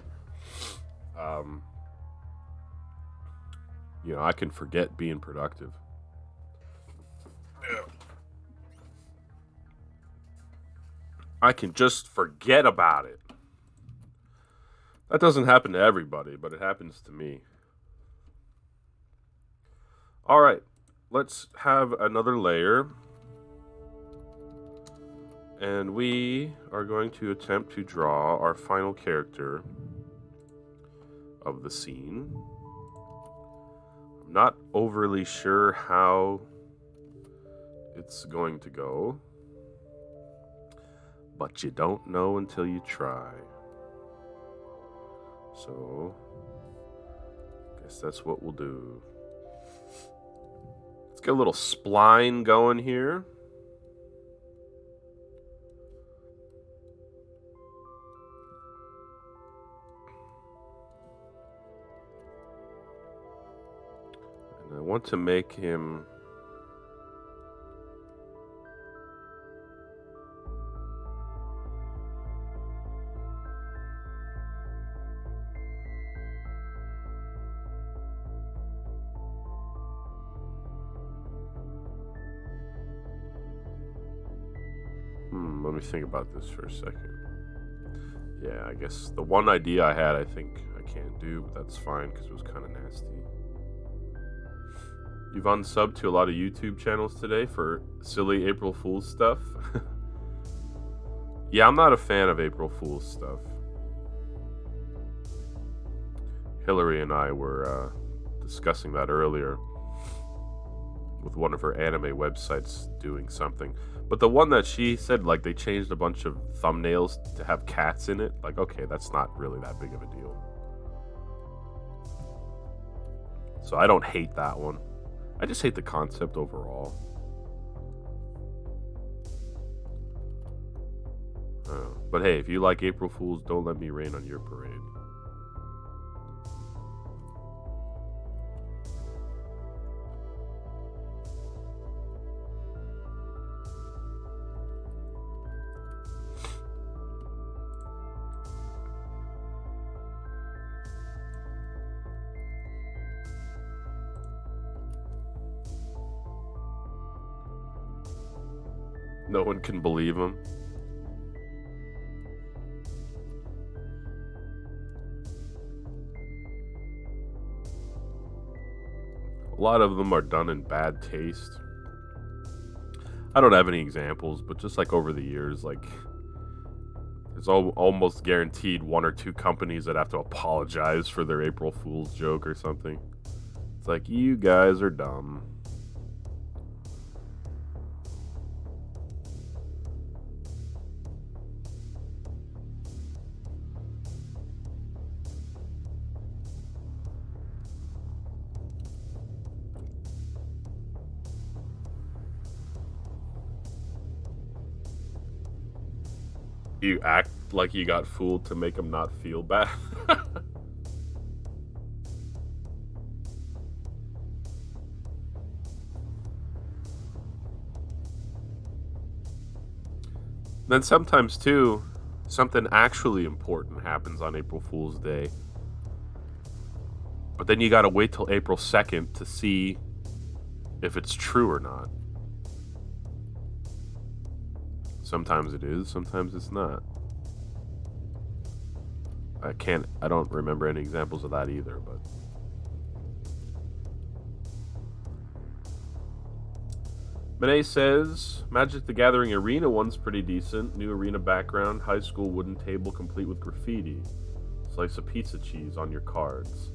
I can forget being productive. I can just forget about it. That doesn't happen to everybody, but it happens to me. All right, let's have another layer. And we are going to attempt to draw our final character of the scene. I'm not overly sure how it's going to go, but you don't know until you try. So, I guess that's what we'll do. Let's get a little spline going here. And I want to make him let me think about this for a second. Yeah, I guess the one idea I had, I think I can't do, but that's fine because it was kind of nasty. You've unsubbed to a lot of YouTube channels today for silly April Fool's stuff. Yeah, I'm not a fan of April Fool's stuff. Hillary and I were discussing that earlier with one of her anime websites doing something. But the one that she said, like, they changed a bunch of thumbnails to have cats in it. Like, okay, that's not really that big of a deal. So I don't hate that one. I just hate the concept overall. But hey, if you like April Fools, don't let me rain on your parade. No one can believe him. A lot of them are done in bad taste. I don't have any examples, but just like over the years, like there's almost guaranteed one or two companies that have to apologize for their April Fool's joke or something. It's like, you guys are dumb. You act like you got fooled to make them not feel bad. Then sometimes too, something actually important happens on April Fool's Day. But then you gotta wait till April 2nd to see if it's true or not. Sometimes it is, sometimes it's not. I don't remember any examples of that either, but. Monet says, Magic the Gathering Arena one's pretty decent. New arena background, high school wooden table complete with graffiti. Slice of pizza cheese on your cards.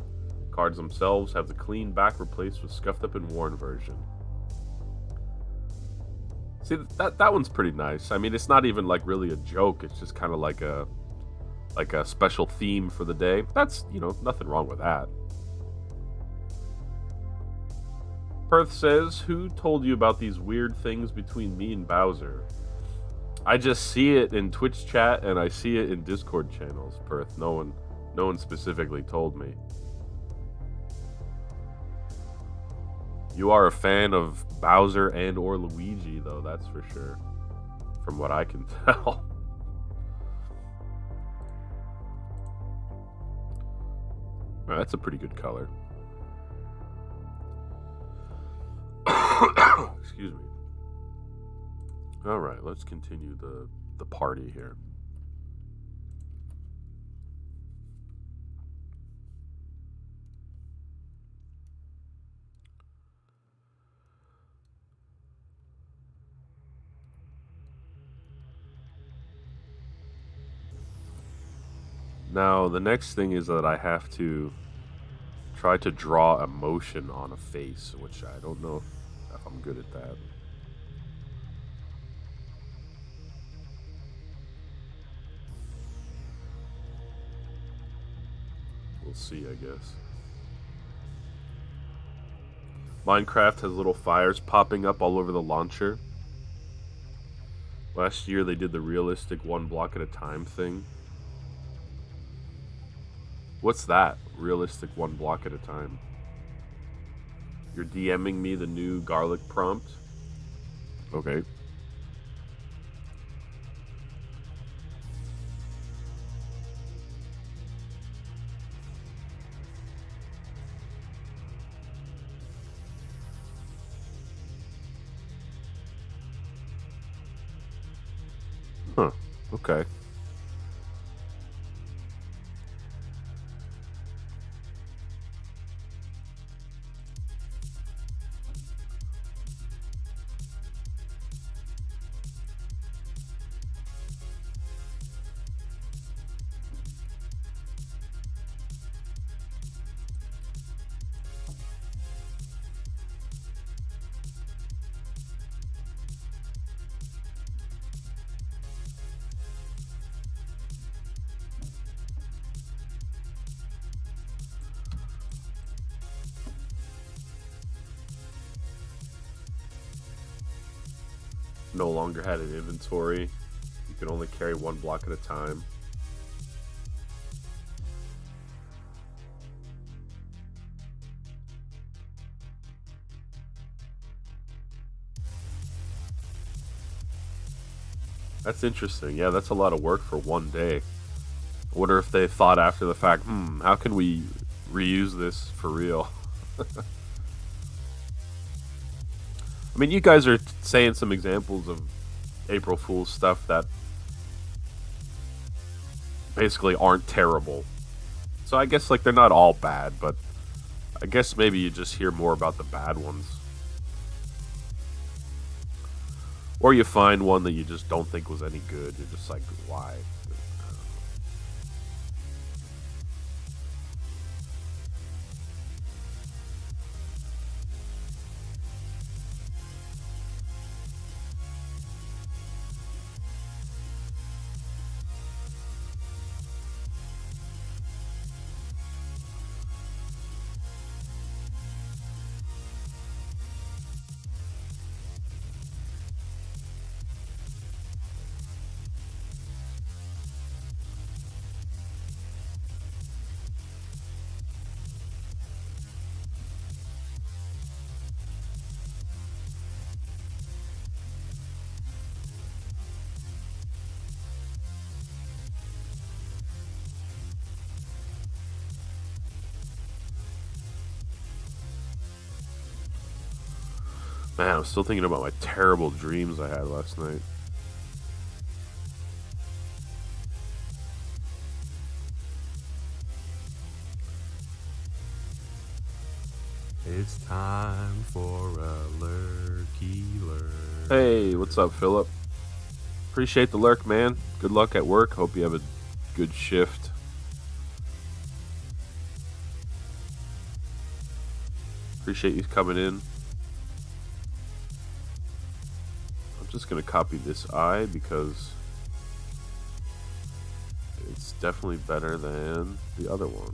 Cards themselves have the clean back replaced with scuffed up and worn version. See, that one's pretty nice. I mean, it's not even like really a joke. It's just kind of like a special theme for the day. That's, nothing wrong with that. Perth says, who told you about these weird things between me and Bowser? I just see it in Twitch chat and I see it in Discord channels, Perth. No one specifically told me. You are a fan of Bowser and or Luigi, though, that's for sure. From what I can tell. Well, that's a pretty good color. Excuse me. All right, let's continue the party here. Now, the next thing is that I have to try to draw emotion on a face, which I don't know if I'm good at that. We'll see, I guess. Minecraft has little fires popping up all over the launcher. Last year they did the realistic one block at a time thing. What's that? Realistic one block at a time. You're DMing me the new garlic prompt? Okay. Huh. Okay. No longer had an inventory. You can only carry one block at a time. That's interesting. Yeah, that's a lot of work for one day. I wonder if they thought after the fact, how can we reuse this for real? I mean, you guys are saying some examples of April Fool's stuff that basically aren't terrible. So I guess, like, they're not all bad, but I guess maybe you just hear more about the bad ones. Or you find one that you just don't think was any good. You're just like, why? Man, I'm still thinking about my terrible dreams I had last night. It's time for a lurky lurk. Hey, what's up, Philip? Appreciate the lurk, man. Good luck at work. Hope you have a good shift. Appreciate you coming in. I'm just going to copy this eye because it's definitely better than the other one.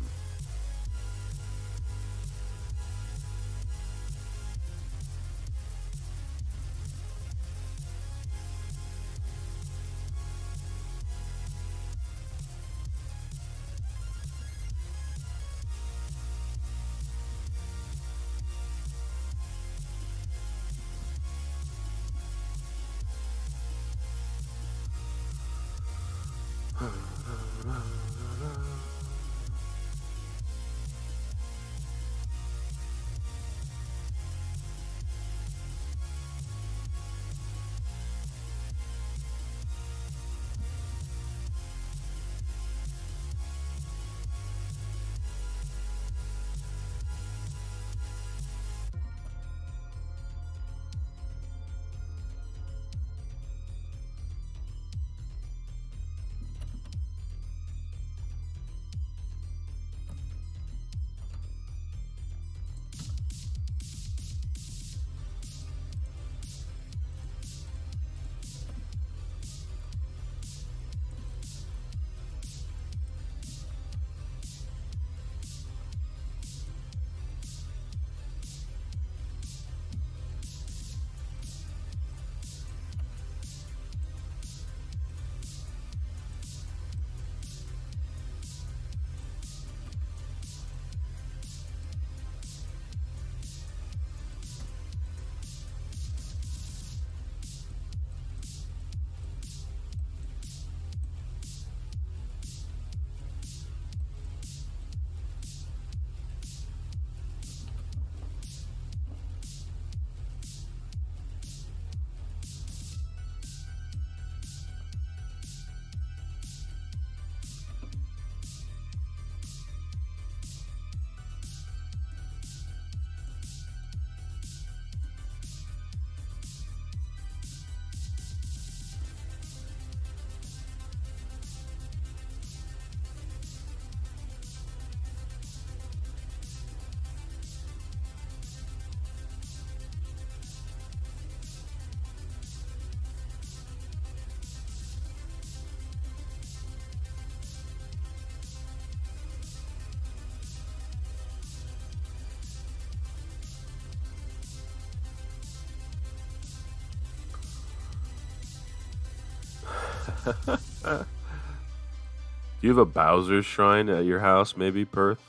Do you have a Bowser shrine at your house, maybe, Perth?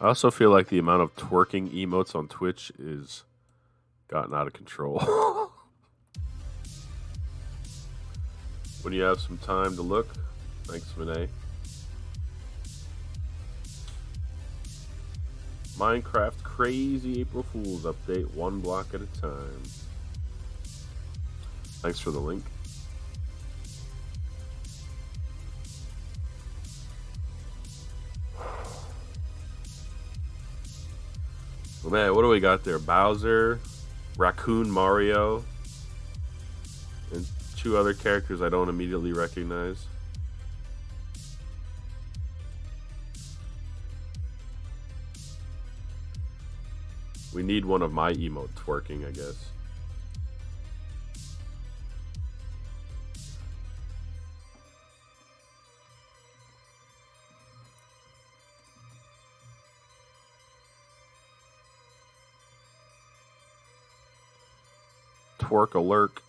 I also feel like the amount of twerking emotes on Twitch is gotten out of control. When you have some time to look, thanks, Vinay. Minecraft Crazy April Fool's update, one block at a time. Thanks for the link. Well, man, what do we got there? Bowser, Raccoon Mario, and two other characters I don't immediately recognize. We need one of my emote twerking, I guess. Twerk a lurk.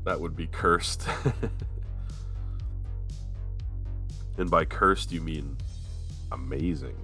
That would be cursed. And by cursed, you mean amazing.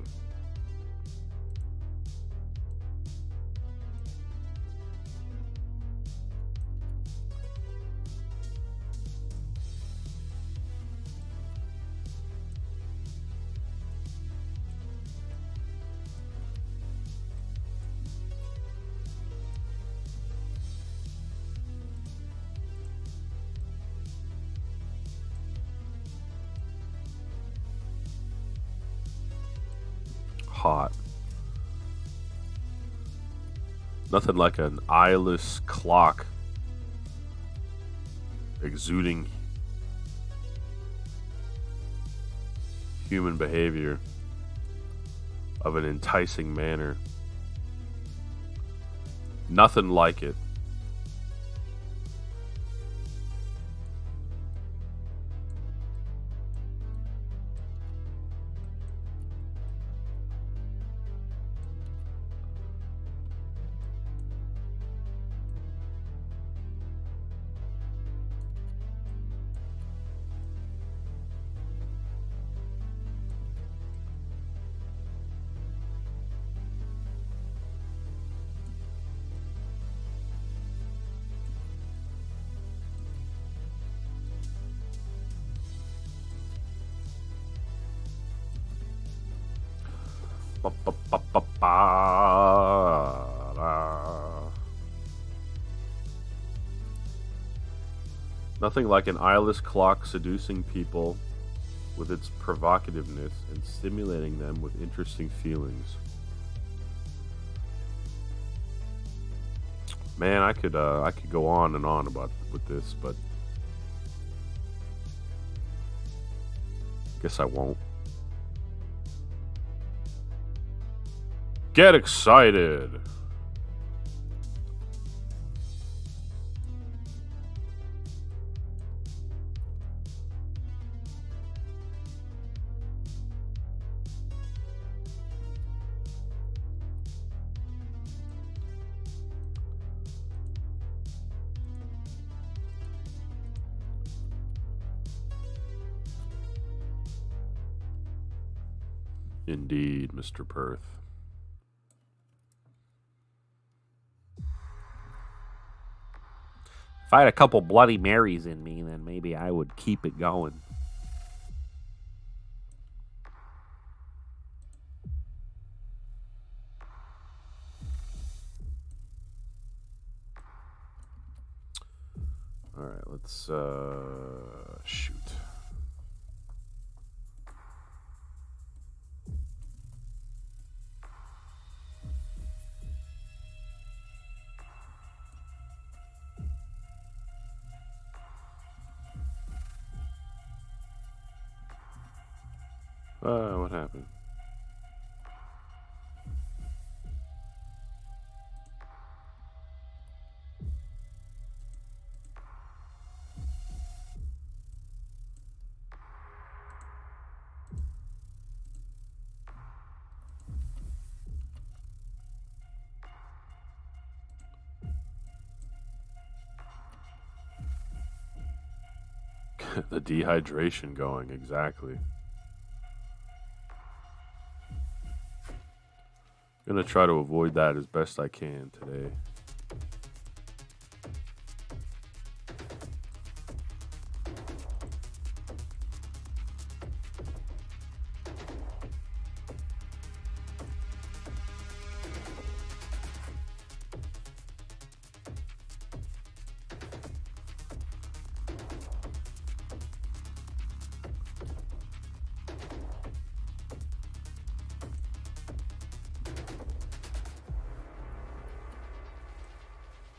Hot. Nothing like an eyeless clock exuding human behavior of an enticing manner. Nothing like it. Nothing like an eyeless clock seducing people with its provocativeness and stimulating them with interesting feelings. Man, I could go on and on about with this, but guess I won't. Get excited! Indeed, Mr. Perth. If I had a couple Bloody Marys in me, then maybe I would keep it going. All right, let's shoot. What happened? The dehydration going, exactly. Gonna try to avoid that as best I can today.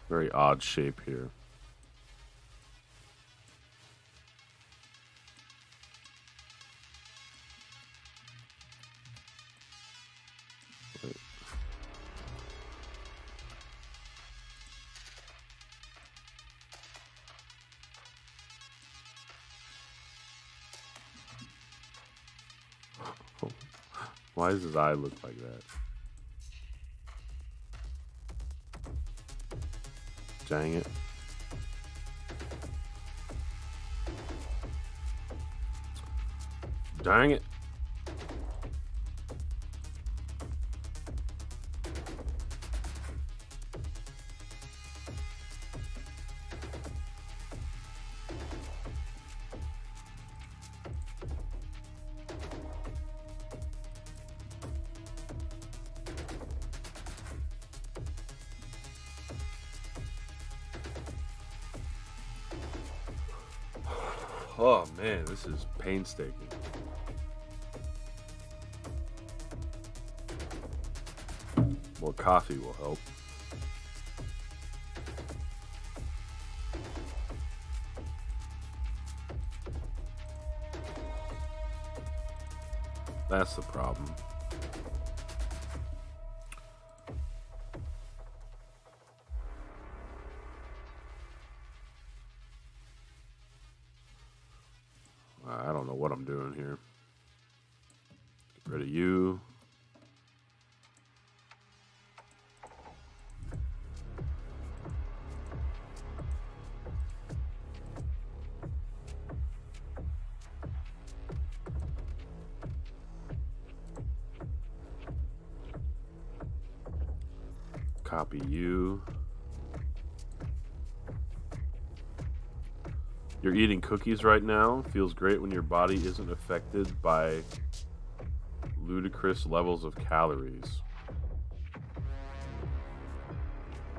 Very odd shape here. Wait. Why does his eye look like that? Dang it. Dang it. Oh man, this is painstaking. More coffee will help. That's the problem. I don't know what I'm doing here. Get rid of you. Copy you. You're eating cookies right now. Feels great when your body isn't affected by ludicrous levels of calories.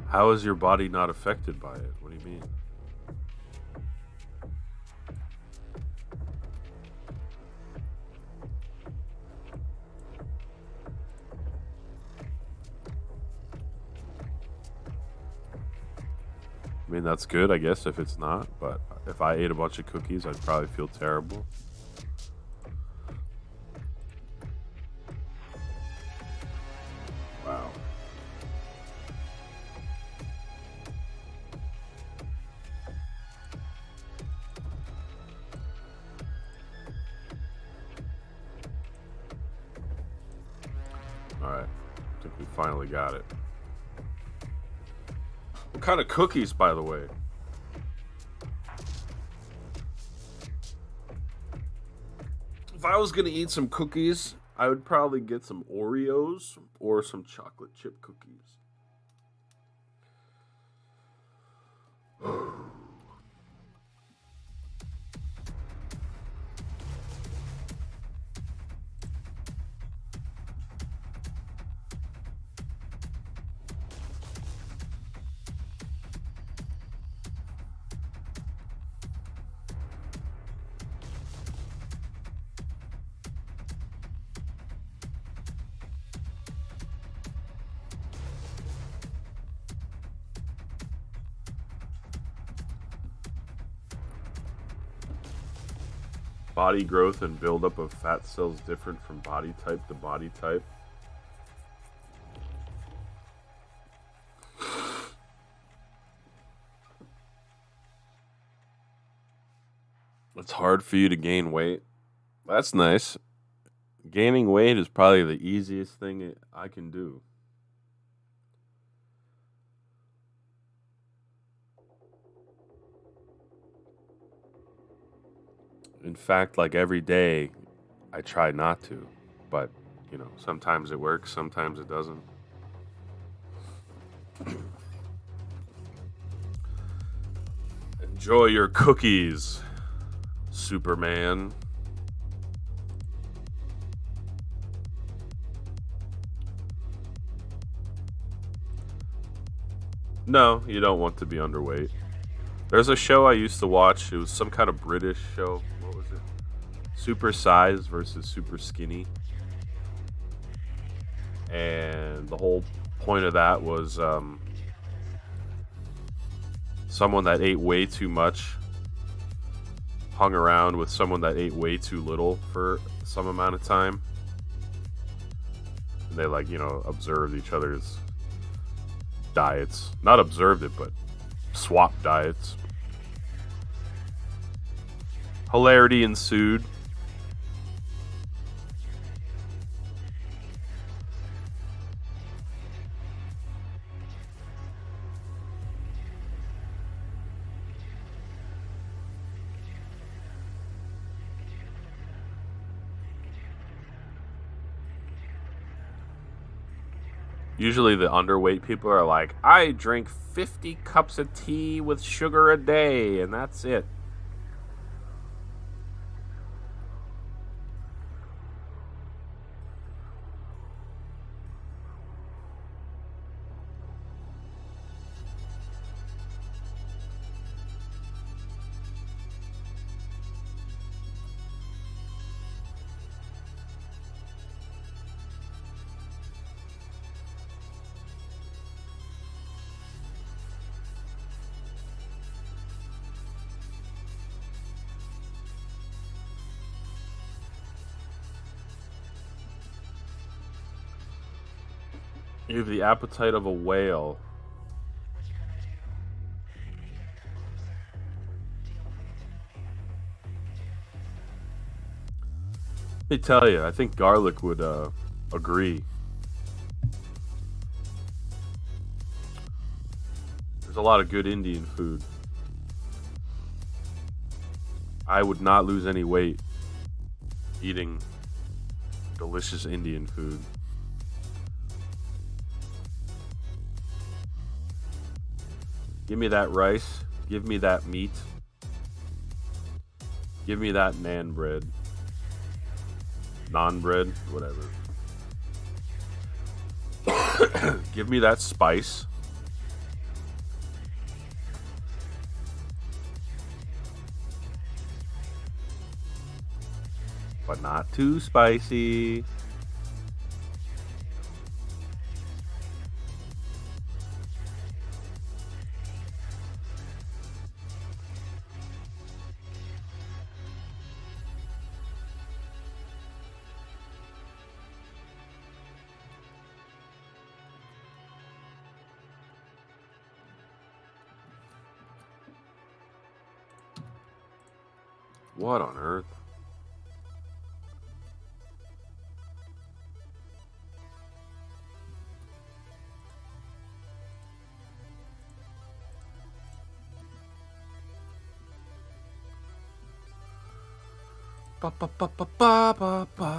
How is your body not affected by it? What do you mean? I mean, that's good, I guess, if it's not. But if I ate a bunch of cookies, I'd probably feel terrible. Wow. Alright. I think we finally got it. What kind of cookies, by the way? If I was going to eat some cookies, I would probably get some Oreos or some chocolate chip cookies. Body growth and buildup of fat cells different from body type to body type. It's hard for you to gain weight. That's nice. Gaining weight is probably the easiest thing I can do. In fact, like every day, I try not to. But, you know, sometimes it works, sometimes it doesn't. Enjoy your cookies, Superman. No, you don't want to be underweight. There's a show I used to watch. It was some kind of British show. What was it? Super Size versus Super Skinny. And the whole point of that was someone that ate way too much hung around with someone that ate way too little for some amount of time. And they, like, you know, observed each other's diets. Not observed it, but swapped diets. Hilarity ensued. Usually the underweight people are like, I drink 50 cups of tea with sugar a day, and that's it. You have the appetite of a whale. Let me tell you, I think garlic would agree. There's a lot of good Indian food. I would not lose any weight eating delicious Indian food. Give me that rice. Give me that meat. Give me that naan bread. naan bread, whatever. Give me that spice. But not too spicy. What on earth? Ba ba ba ba ba ba ba.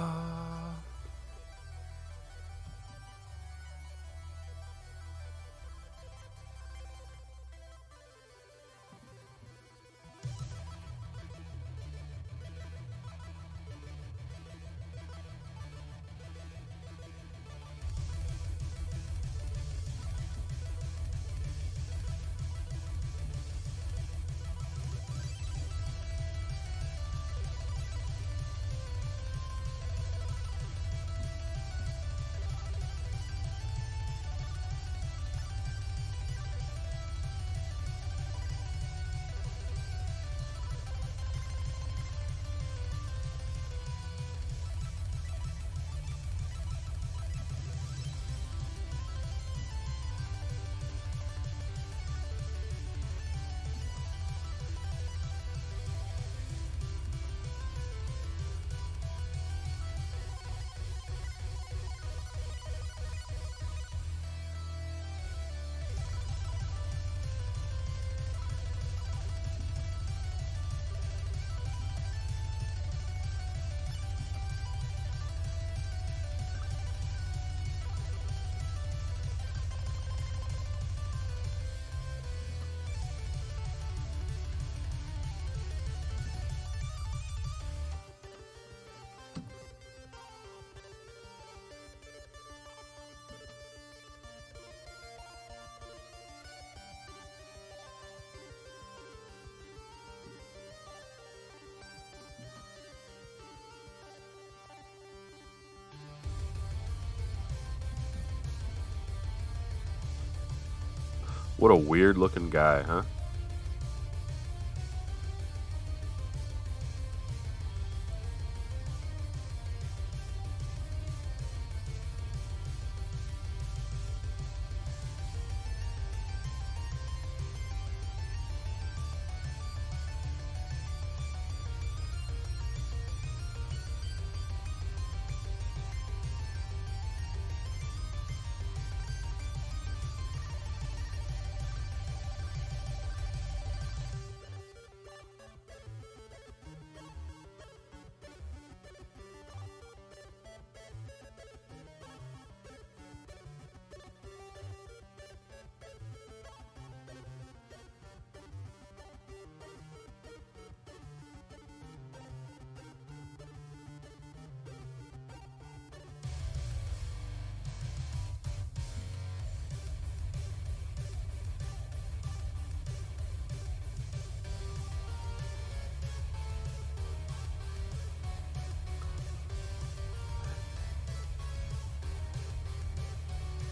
What a weird looking guy, huh?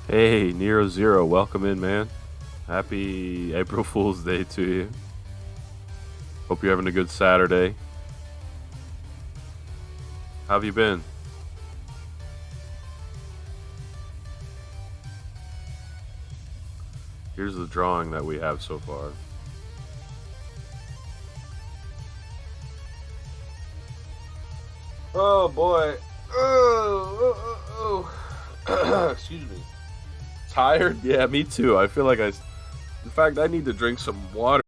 Hey, Nero Zero, welcome in, man. Happy April Fool's Day to you. Hope you're having a good Saturday. How have you been? Here's the drawing that we have so far. Oh boy. Excuse me. Tired? Yeah, me too. I feel like in fact, I need to drink some water.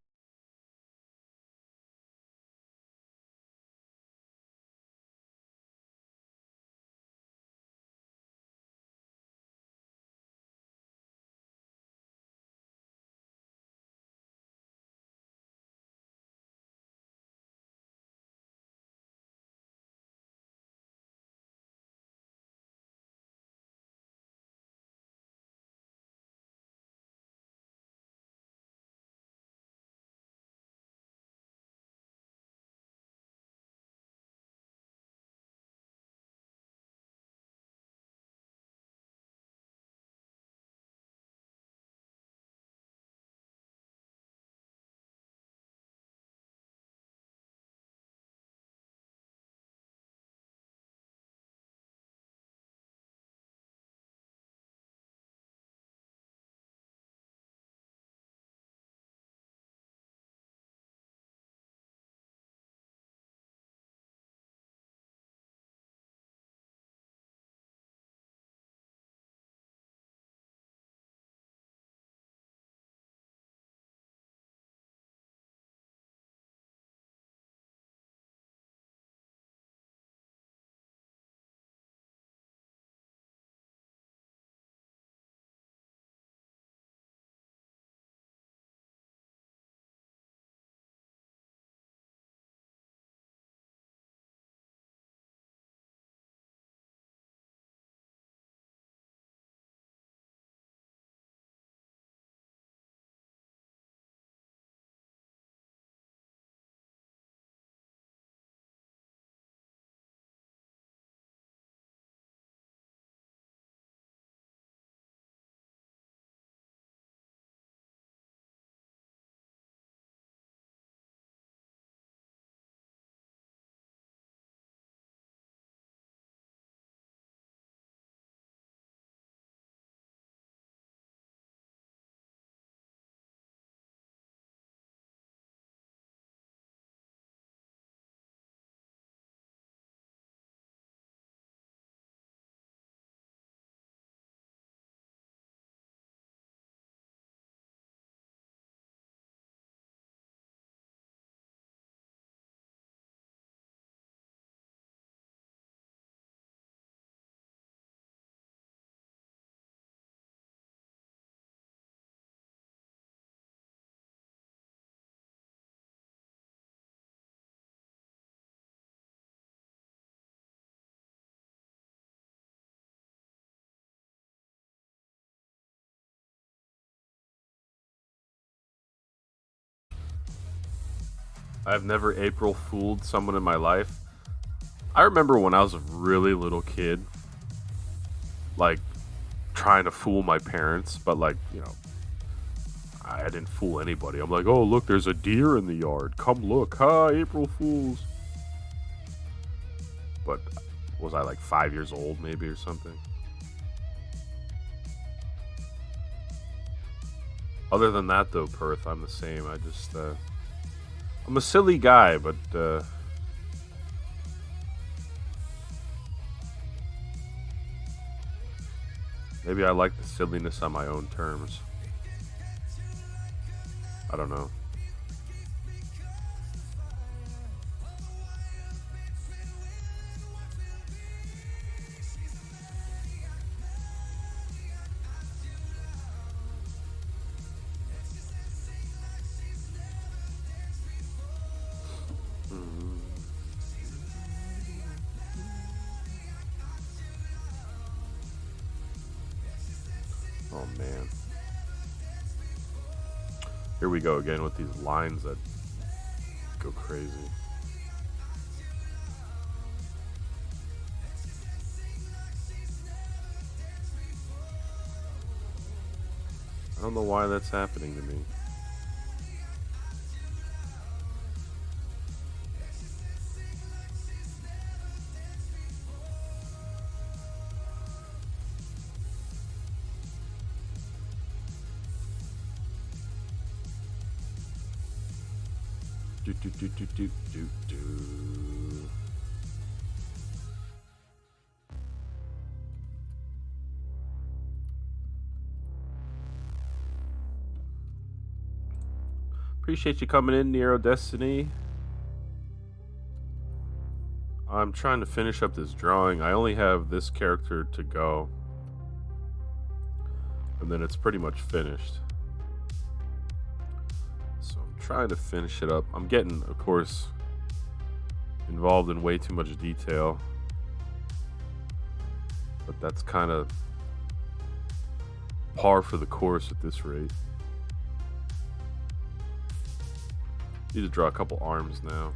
I've never April fooled someone in my life. I remember when I was a really little kid, like trying to fool my parents, but like, I didn't fool anybody. I'm like, oh, look, there's a deer in the yard. Come look. Ha, April Fools. But was I like 5 years old maybe or something? Other than that, though, Perth, I'm the same. I'm a silly guy, but maybe I like the silliness on my own terms. I don't know. Oh man. Here we go again with these lines that go crazy. I don't know why that's happening to me. Do do do do do do do. Appreciate you coming in, Nero Destiny. I'm trying to finish up this drawing. I only have this character to go. And then it's pretty much finished. So I'm trying to finish it up. I'm getting, of course, involved in way too much detail. But that's kind of par for the course at this rate. Need to draw a couple arms now.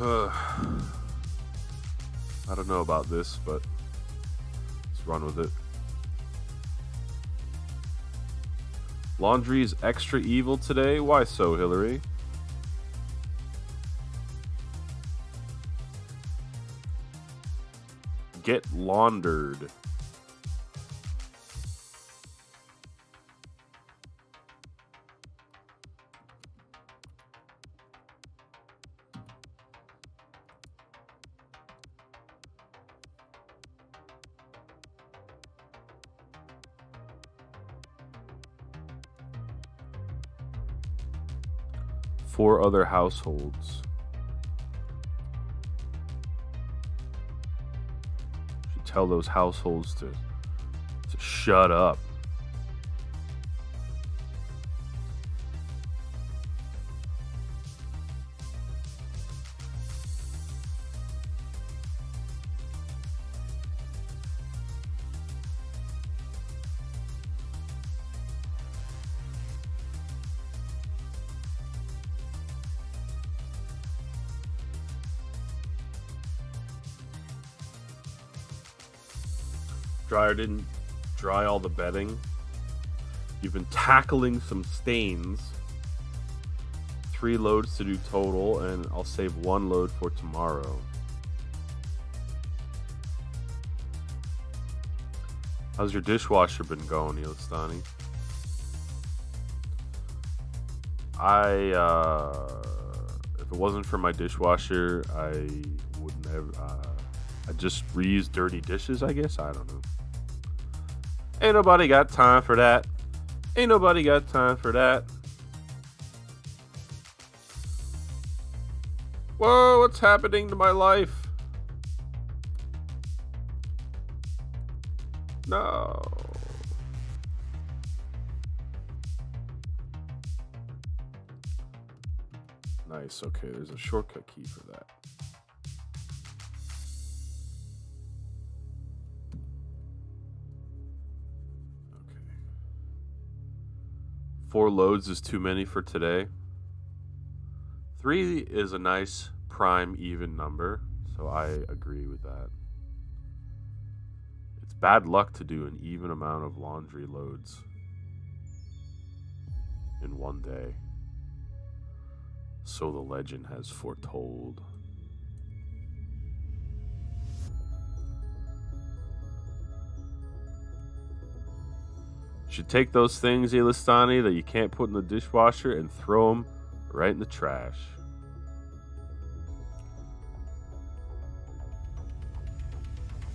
I don't know about this, but let's run with it. Laundry's extra evil today? Why so, Hillary? Get laundered. Four other households. Should tell those households to shut up. dryer didn't dry all the bedding. You've been tackling some stains. 3 loads to do total, and I'll save 1 load for tomorrow. How's your dishwasher been going, Ilistani? If it wasn't for my dishwasher, I would never. I just reuse dirty dishes, I guess. I don't know. Ain't nobody got time for that. Ain't nobody got time for that. Whoa, what's happening to my life? No. Nice, okay, there's a shortcut key for that. Okay. 4 loads is too many for today. 3 is a nice prime even number, so I agree with that. It's bad luck to do an even amount of laundry loads in one day. So the legend has foretold. You should take those things, Ilistani, that you can't put in the dishwasher and throw them right in the trash.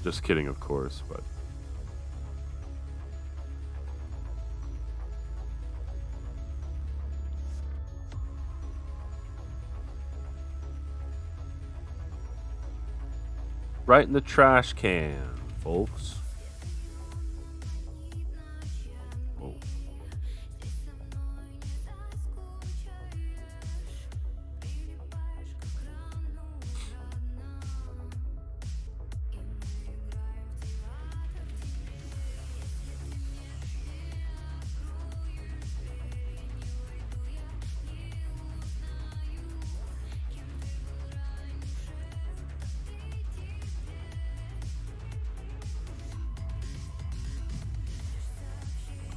Just kidding, of course, but... right in the trash can, folks. Oh.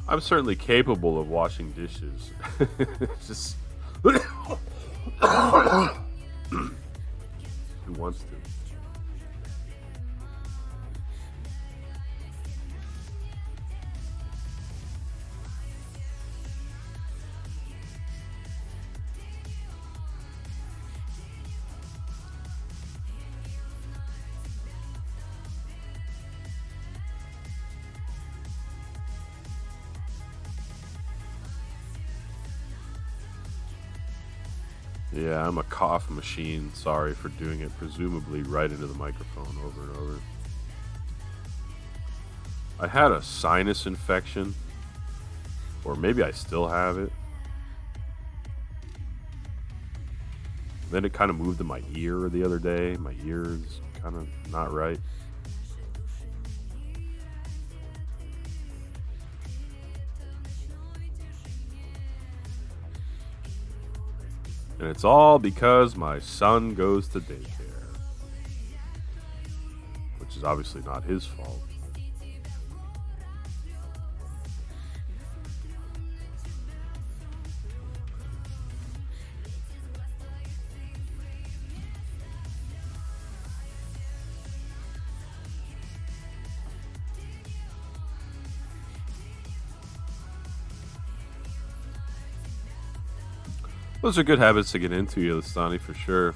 I'm certainly capable of washing dishes. Just who wants to? Yeah, I'm a cough machine. Sorry for doing it, presumably right into the microphone over and over. I had a sinus infection, or maybe I still have it. Then it kind of moved to my ear the other day. My ear is kind of not right. And it's all because my son goes to daycare. Which is obviously not his fault. Those are good habits to get into, Ilistani, for sure.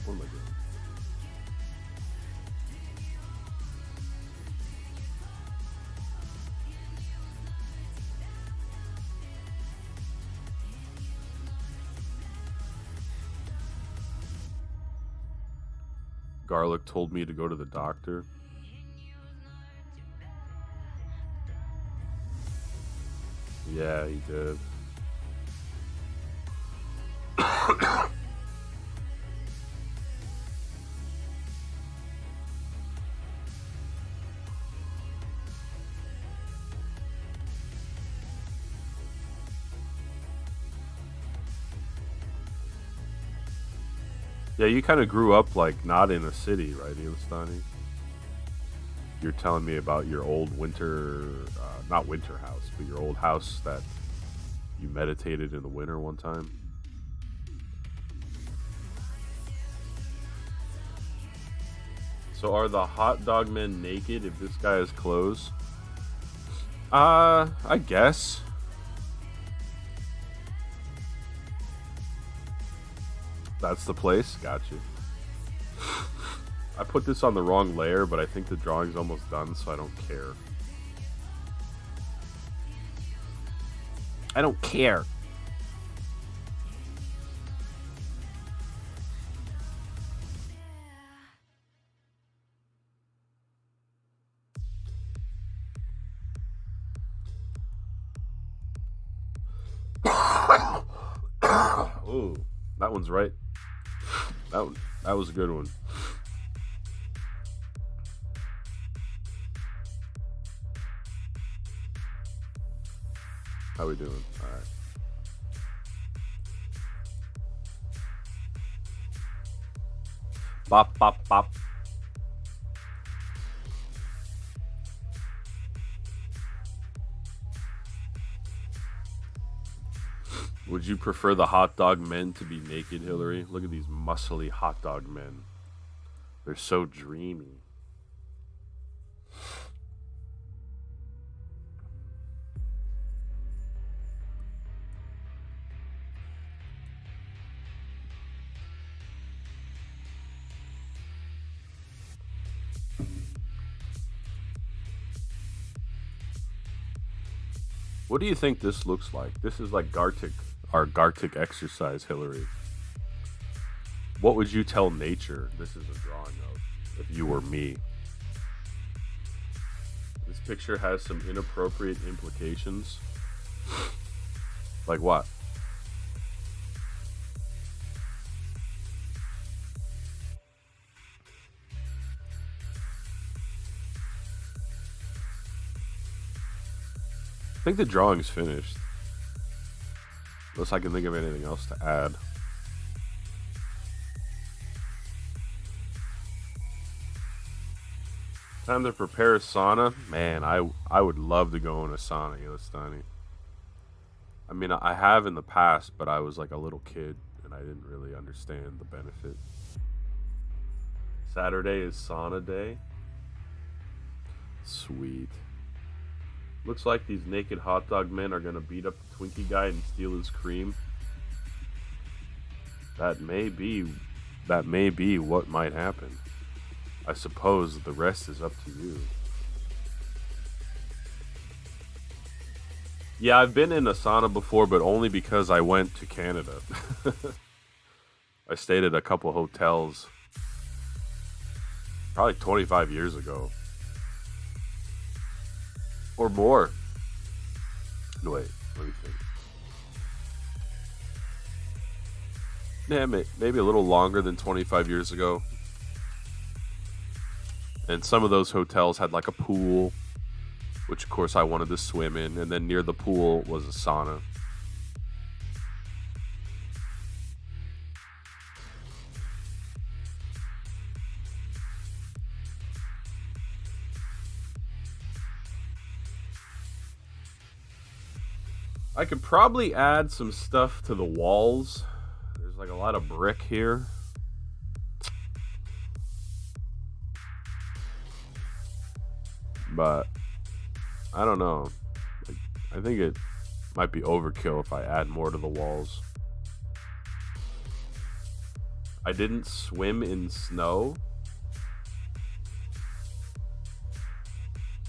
What am I doing? Garlic told me to go to the doctor. Yeah, he did. Yeah, you kind of grew up like not in a city, right, Ilistani? You're telling me about your old not winter house, but your old house that you meditated in the winter one time. So are the hot dog men naked if this guy has clothes? I guess. That's the place. Got you. I put this on the wrong layer, but I think the drawing's almost done, so I don't care. I don't care. Ooh, that one's right. That was a good one. How we doing? All right. Bop bop bop. Would you prefer the hot dog men to be naked, Hillary? Look at these muscly hot dog men. They're so dreamy. What do you think this looks like? This is like Gartic, our Gartic exercise, Hillary. What would you tell nature this is a drawing of if you were me? This picture has some inappropriate implications. Like what? I think the drawing's finished. Unless I can think of anything else to add. Time to prepare a sauna. Man, I would love to go in a sauna, Ilistani. I mean, I have in the past, but I was like a little kid and I didn't really understand the benefit. Saturday is sauna day. Sweet. Looks like these naked hot dog men are gonna beat up the Twinkie guy and steal his cream. That may be what might happen. I suppose the rest is up to you. Yeah, I've been in a sauna before, but only because I went to Canada. I stayed at a couple hotels probably 25 years ago. Or more. No, wait, let me think. Yeah, maybe a little longer than 25 years ago. And some of those hotels had like a pool, which of course I wanted to swim in. And then near the pool was a sauna. I could probably add some stuff to the walls. There's like a lot of brick here. But I don't know. Like, I think it might be overkill if I add more to the walls. I didn't swim in snow.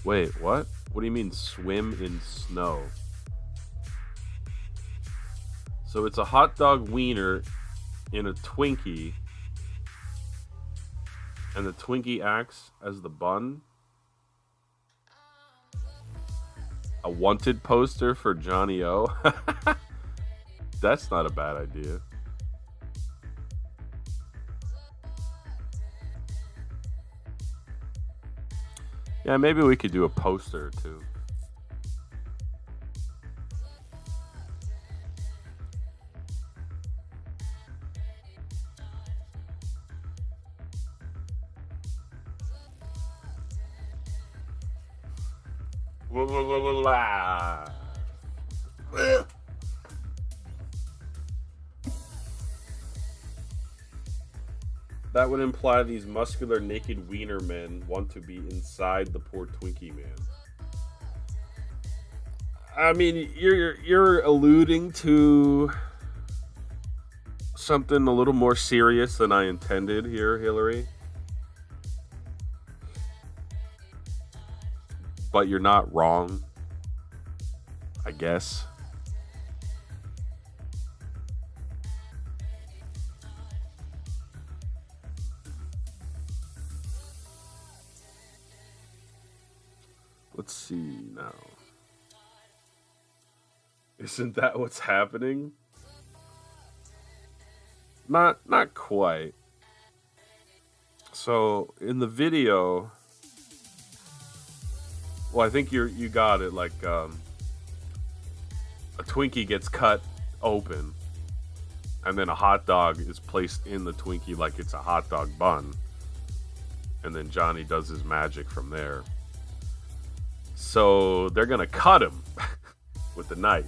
Wait, what? What do you mean swim in snow? So it's a hot dog wiener in a Twinkie, and the Twinkie acts as the bun. A wanted poster for Johnny O. That's not a bad idea. Yeah, maybe we could do a poster or two. That would imply these muscular, naked wiener men want to be inside the poor Twinkie man. I mean, you're alluding to something a little more serious than I intended here, Hillary. But you're not wrong, I guess. Let's see now. Isn't that what's happening? Not quite. So in the video, well, I think you got it. Like a Twinkie gets cut open, and then a hot dog is placed in the Twinkie like it's a hot dog bun, and then Johnny does his magic from there. So they're gonna cut him with the knife.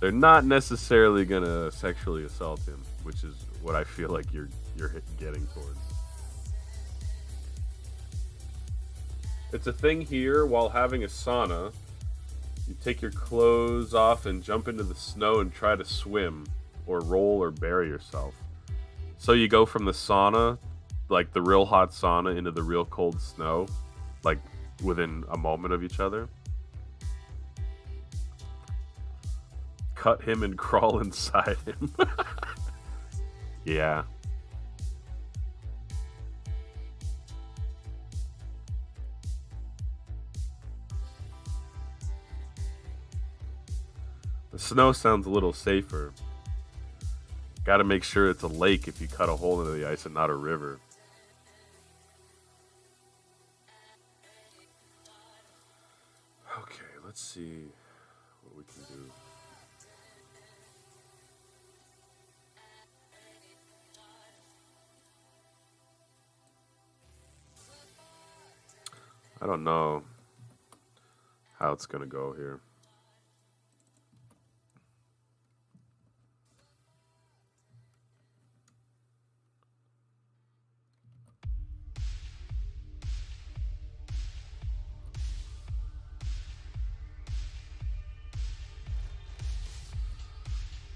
They're not necessarily gonna sexually assault him, which is what I feel like you're getting towards. It's a thing here while having a sauna. You take your clothes off and jump into the snow and try to swim or roll or bury yourself. So you go from the sauna, like the real hot sauna, into the real cold snow, like within a moment of each other. Cut him and crawl inside him. Yeah. The snow sounds a little safer. Gotta make sure it's a lake if you cut a hole into the ice and not a river. Okay, let's see what we can do. I don't know how it's gonna go here.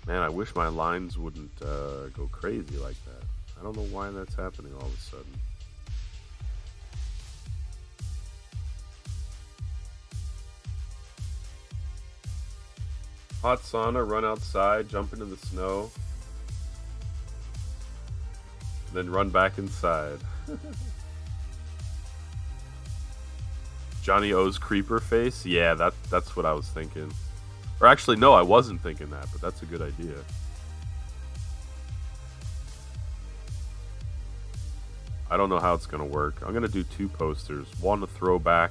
Man, I wish my lines wouldn't go crazy like that. I don't know why that's happening all of a sudden. Hot sauna, run outside, jump into the snow, then run back inside. Johnny O's creeper face? Yeah, that's what I was thinking. Or actually, no, I wasn't thinking that, but that's a good idea. I don't know how it's going to work. I'm going to do two posters. One to throw back,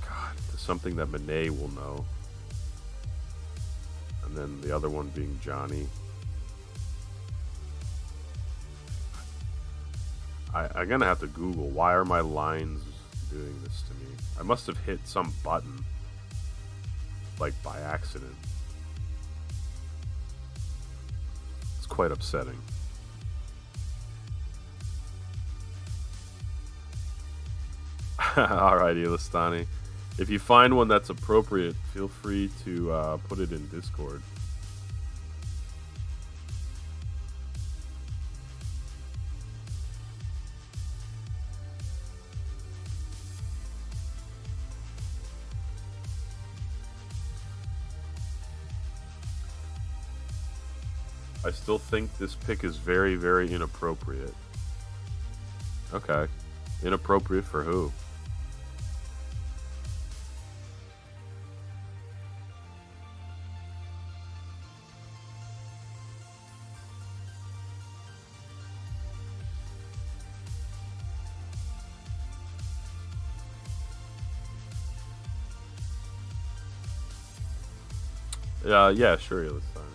God, to something that Monet will know. And then the other one being Johnny. I'm going to have to Google, why are my lines doing this to me? I must have hit some button. Like by accident. It's quite upsetting. Alrighty, Listani. If you find one that's appropriate, feel free to put it in Discord. I still think this pick is very, very inappropriate. Okay. Inappropriate for who? Yeah, sure, let's sign it.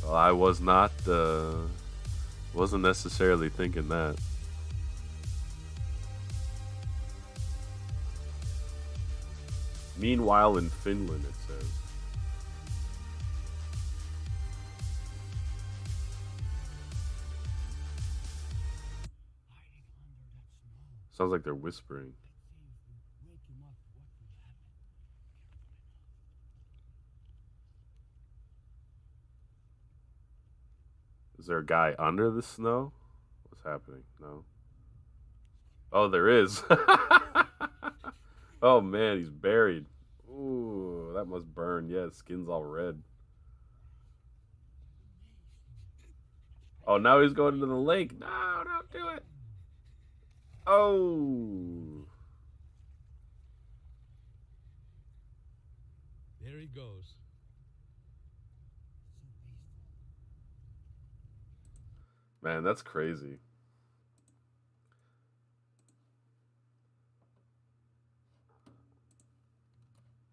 Well, I was not, wasn't necessarily thinking that. Meanwhile, in Finland, it says. Sounds like they're whispering. Is there a guy under the snow? What's happening? No. Oh, there is. Oh man, he's buried. Ooh, that must burn. Yeah, his skin's all red. Oh, now he's going into the lake. No, don't do it. Oh. There he goes. Man, that's crazy.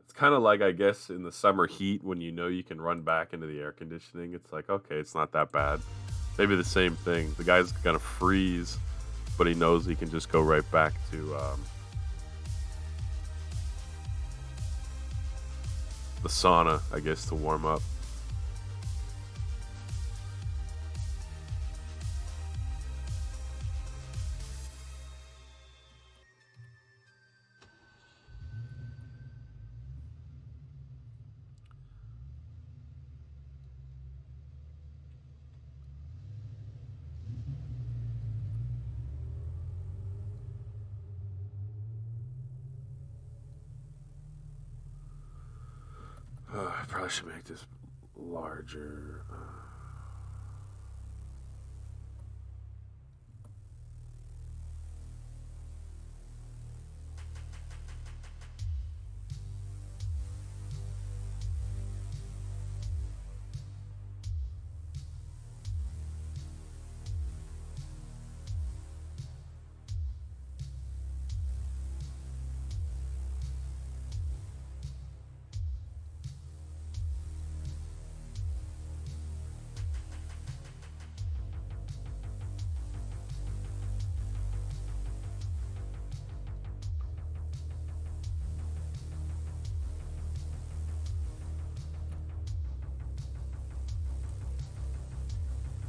It's kind of like, I guess, in the summer heat when you know you can run back into the air conditioning. It's like, okay, it's not that bad. Maybe the same thing. The guy's gonna freeze, but he knows he can just go right back to the sauna, I guess, to warm up. I probably should make this larger.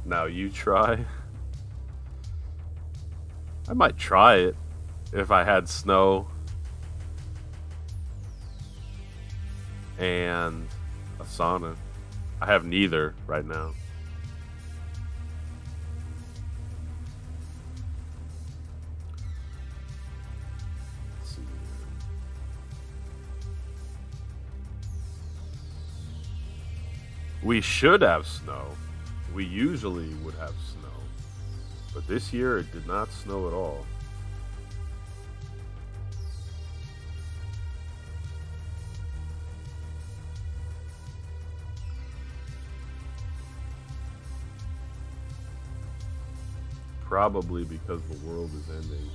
Now you try. I might try it if I had snow and a sauna. I have neither right now. Let's see. We should have snow. We usually would have snow. But this year it did not snow at all. Probably because the world is ending.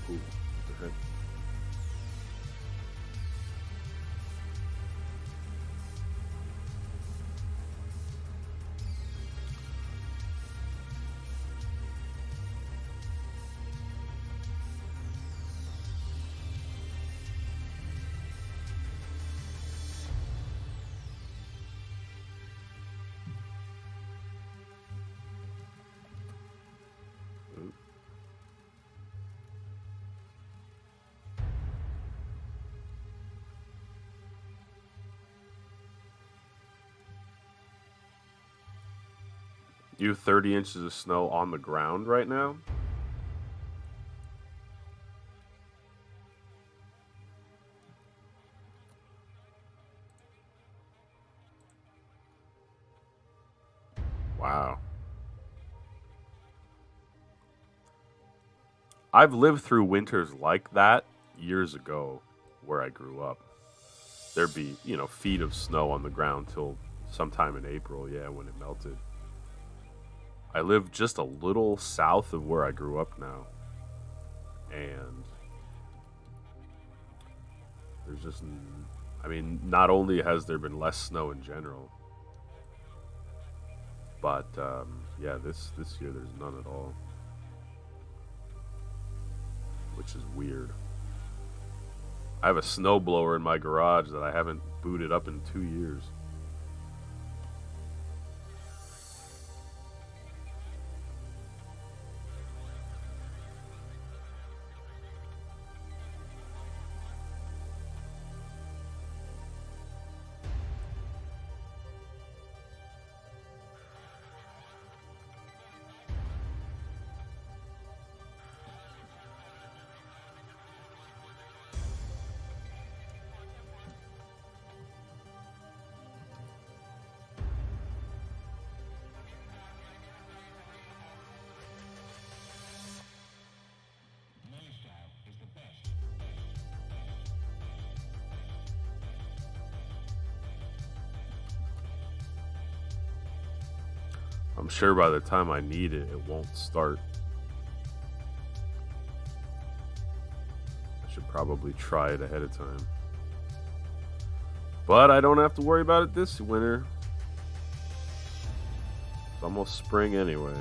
Ooh, what the heck? Ooh. You have 30 inches of snow on the ground right now? Wow. I've lived through winters like that years ago where I grew up. There'd be, feet of snow on the ground till sometime in April, yeah, when it melted. I live just a little south of where I grew up now. and there's just, I mean, not only has there been less snow in general, but yeah, this year there's none at all, which is weird. I have a snowblower in my garage that I haven't booted up in 2 years. I'm sure by the time I need it, it won't start. I should probably try it ahead of time. But I don't have to worry about it this winter. It's almost spring anyway.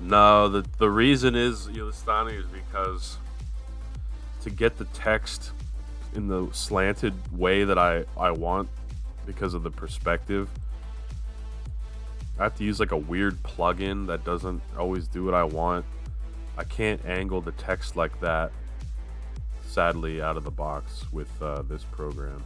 No, the reason is, Yulistani, is because to get the text in the slanted way that I want, because of the perspective, I have to use like a weird plugin that doesn't always do what I want. I can't angle the text like that, sadly, out of the box with this program.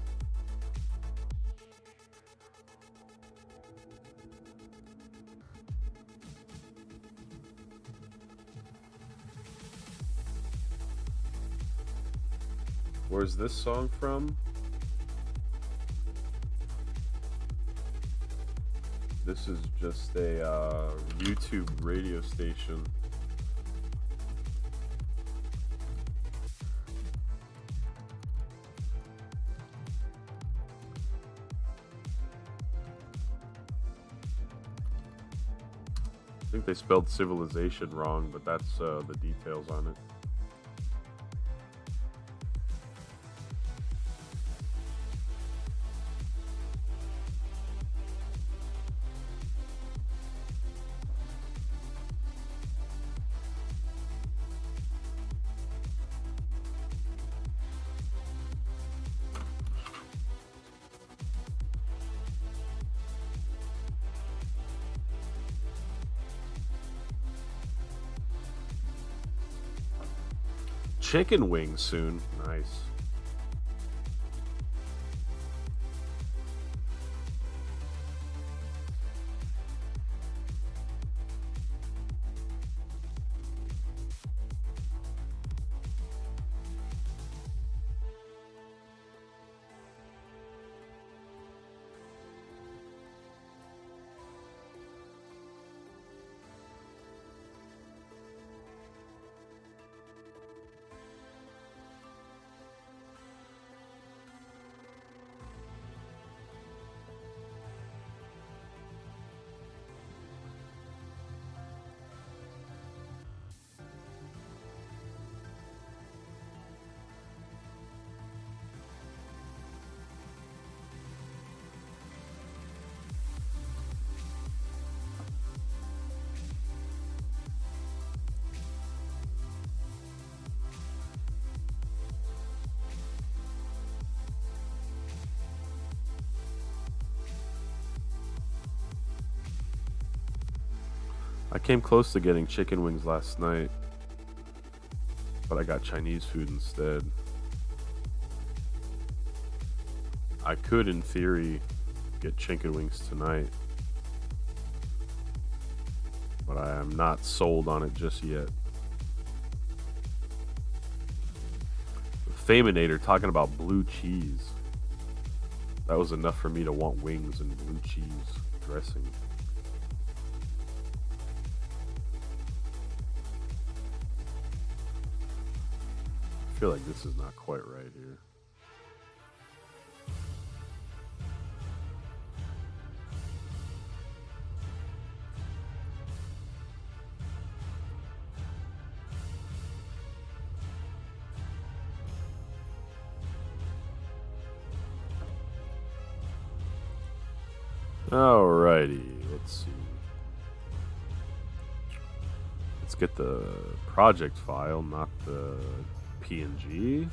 Where's this song from? This is just a YouTube radio station. I think they spelled civilization wrong, but that's the details on it. chicken wings soon. Nice. I came close to getting chicken wings last night, but I got Chinese food instead. I could, in theory, get chicken wings tonight, but I am not sold on it just yet. Faminator talking about blue cheese. That was enough for me to want wings and blue cheese dressing. I feel like this is not quite right here. Alrighty, let's see. Let's get the project file, not the PNG.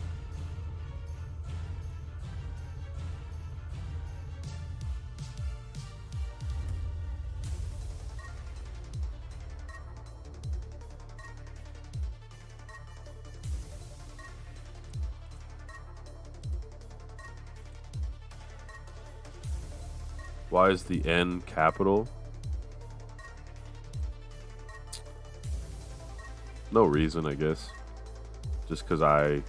Why is the N capital? No reason, I guess. Just because I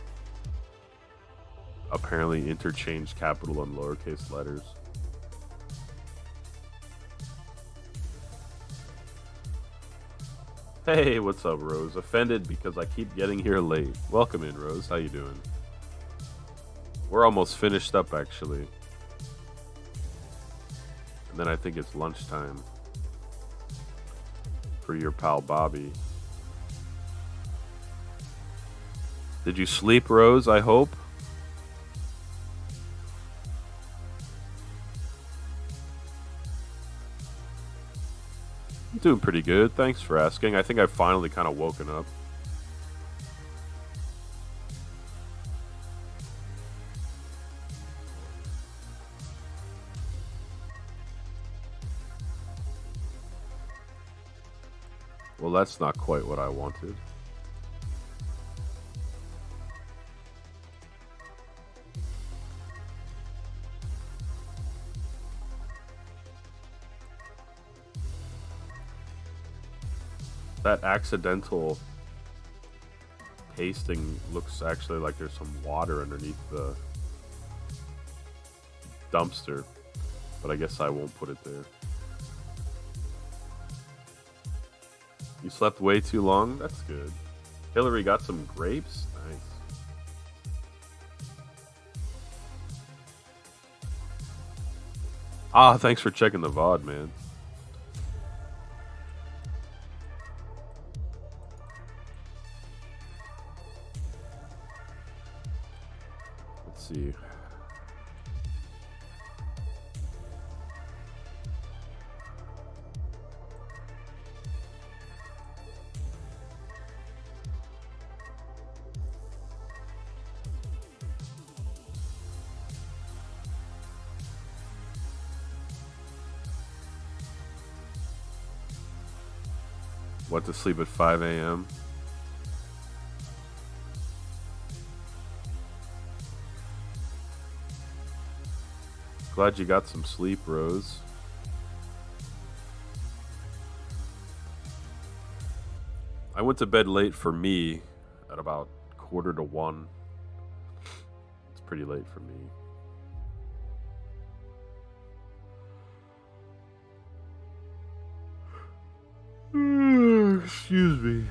apparently interchanged capital and lowercase letters. Hey, what's up, Rose? Offended because I keep getting here late. Welcome in, Rose. How you doing? We're almost finished up, actually. And then I think it's lunchtime for your pal Bobby. Did you sleep, Rose? I hope. I'm doing pretty good. Thanks for asking. I think I've finally kind of woken up. Well, that's not quite what I wanted. That accidental pasting looks actually like there's some water underneath the dumpster, but I guess I won't put it there. You slept way too long? That's good. Hillary got some grapes? Nice. Ah, thanks for checking the VOD, man. Let's see. Went to sleep at 5 a.m. Glad you got some sleep, Rose. I went to bed late for me at about 1:45. It's pretty late for me. Excuse me.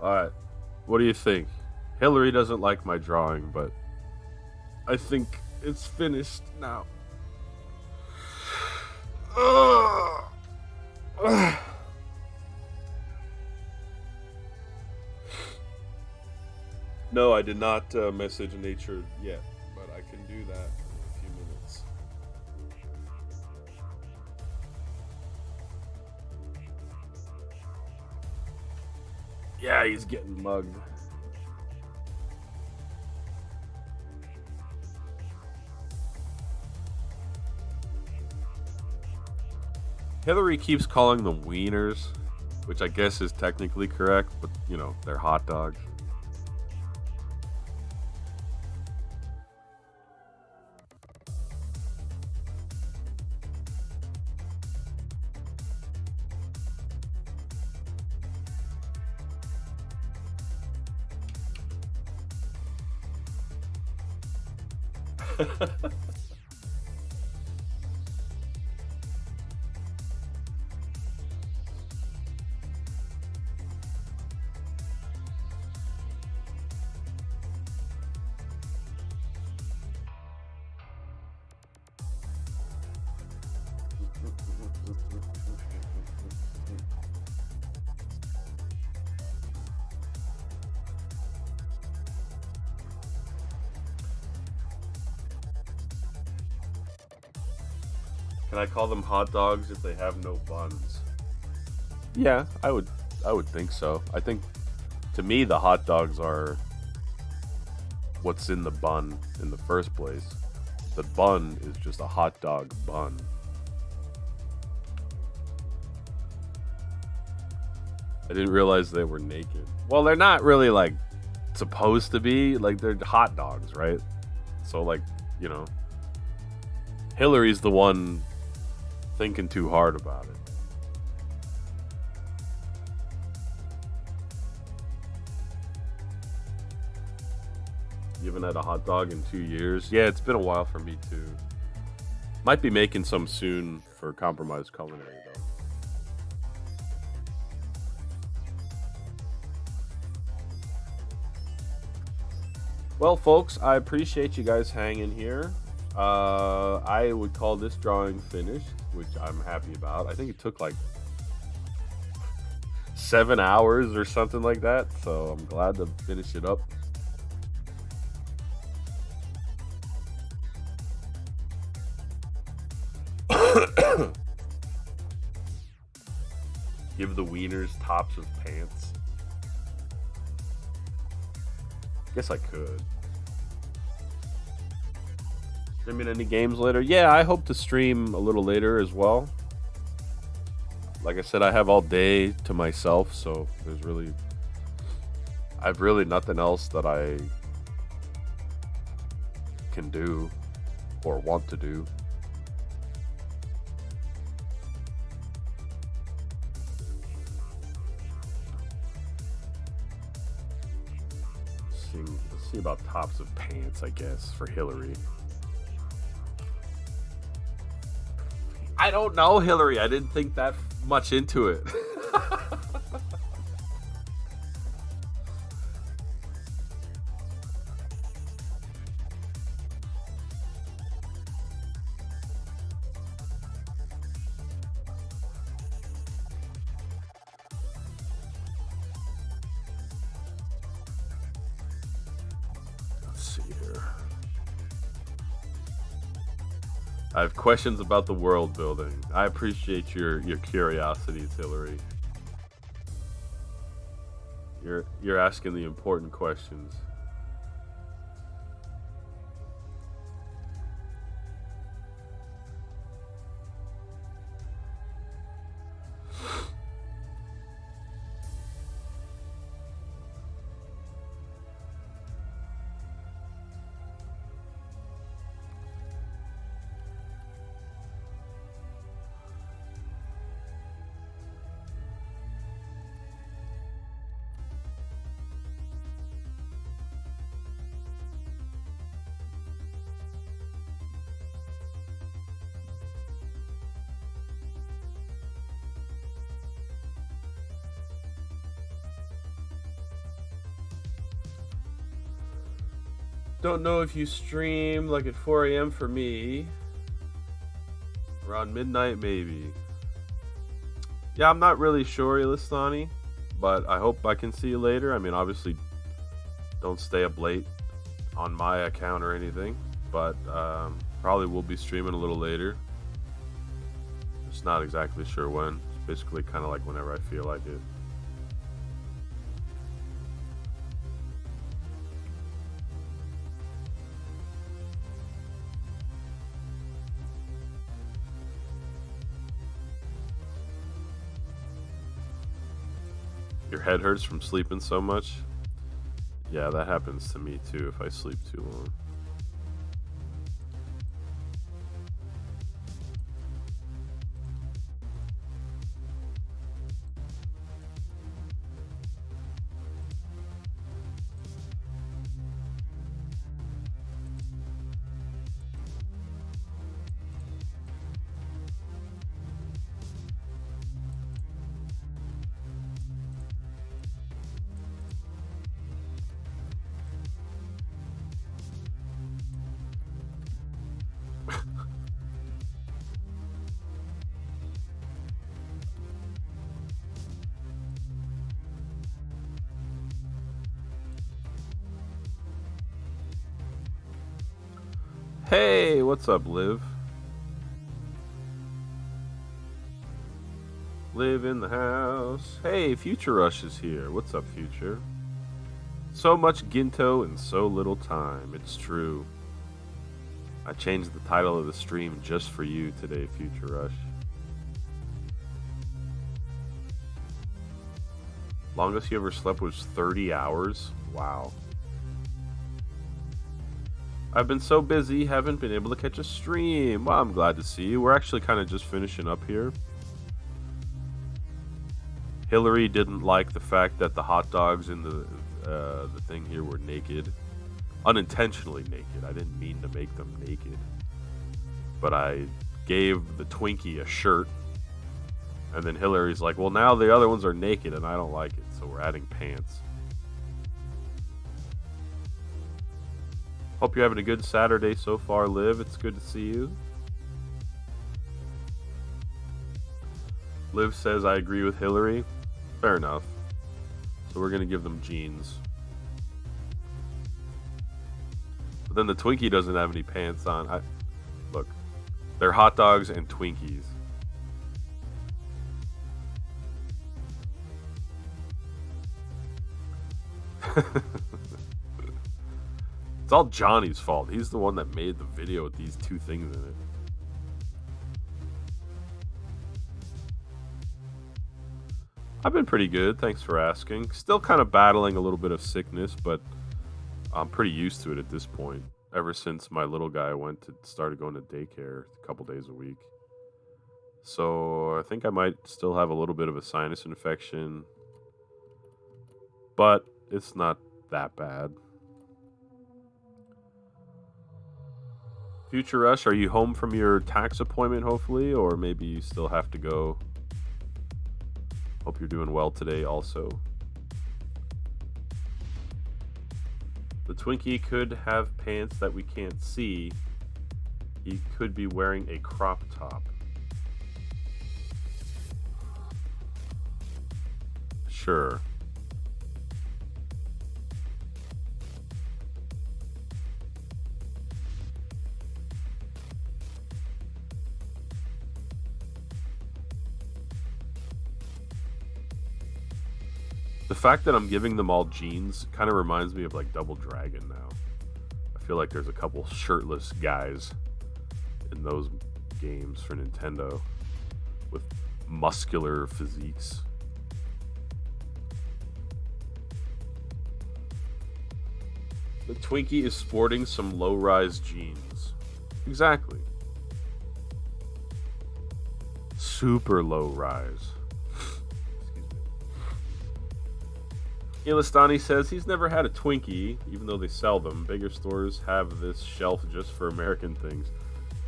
Alright, what do you think? Hillary doesn't like my drawing, but I think it's finished now. No, I did not message nature yet, but I can do that in a few minutes. Yeah, he's getting mugged. Hillary keeps calling them wieners, which I guess is technically correct, but you know, they're hot dogs. Can I call them hot dogs if they have no buns? Yeah, I would think so. I think to me the hot dogs are what's in the bun in the first place. The bun is just a hot dog bun. I didn't realize they were naked. Well, they're not really like supposed to be, like they're hot dogs, right? So like, you know, Hillary's the one thinking too hard about it. You haven't had a hot dog in 2 years? Yeah, it's been a while for me too. Might be making some soon for Compromised Culinary though. Well, folks, I appreciate you guys hanging here. I would call this drawing finished, which I'm happy about. I think it took like 7 hours or something like that, so I'm glad to finish it up. Give the wieners tops of pants. Guess I could. Streaming any games later? Yeah, I hope to stream a little later as well. Like I said, I have all day to myself, so I've really nothing else that I can do or want to do. Let's see about tops of pants, I guess, for Hillary. I don't know, Hillary. I didn't think that much into it. Let's see here. I have questions about the world building. I appreciate your curiosities, Hillary. You're asking the important questions. Don't know if you stream like at 4 a.m. for me. Around midnight, maybe. Yeah, I'm not really sure, Ilistani, but I hope I can see you later. I mean, obviously, don't stay up late on my account or anything, but probably will be streaming a little later. Just not exactly sure when. It's basically kind of like whenever I feel like it. Your head hurts from sleeping so much? Yeah, that happens to me too if I sleep too long. Hey, what's up, Liv? Live in the house. Hey, Future Rush is here. What's up, Future? So much Ginto in so little time. It's true. I changed the title of the stream just for you today, Future Rush. Longest you ever slept was 30 hours? Wow. I've been so busy, haven't been able to catch a stream. Well, I'm glad to see you. We're actually kind of just finishing up here. Hillary didn't like the fact that the hot dogs in the thing here were naked. Unintentionally naked. I didn't mean to make them naked. But I gave the Twinkie a shirt. And then Hillary's like, well, now the other ones are naked and I don't like it. So we're adding pants. Hope you're having a good Saturday so far, Liv. It's good to see you. Liv says, I agree with Hillary. Fair enough. So we're going to give them jeans. But then the Twinkie doesn't have any pants on. Look, they're hot dogs and Twinkies. It's all Johnny's fault. He's the one that made the video with these two things in it. I've been pretty good, thanks for asking. Still kind of battling a little bit of sickness, but I'm pretty used to it at this point. Ever since my little guy started going to daycare a couple days a week. So I think I might still have a little bit of a sinus infection. But it's not that bad. Future Rush, are you home from your tax appointment, hopefully? Or maybe you still have to go? Hope you're doing well today, also. The Twinkie could have pants that we can't see. He could be wearing a crop top. Sure. The fact that I'm giving them all jeans kind of reminds me of like Double Dragon now. I feel like there's a couple shirtless guys in those games for Nintendo with muscular physiques. The Twinkie is sporting some low-rise jeans. Exactly. Super low-rise. Ilistani says he's never had a Twinkie, even though they sell them. Bigger stores have this shelf just for American things.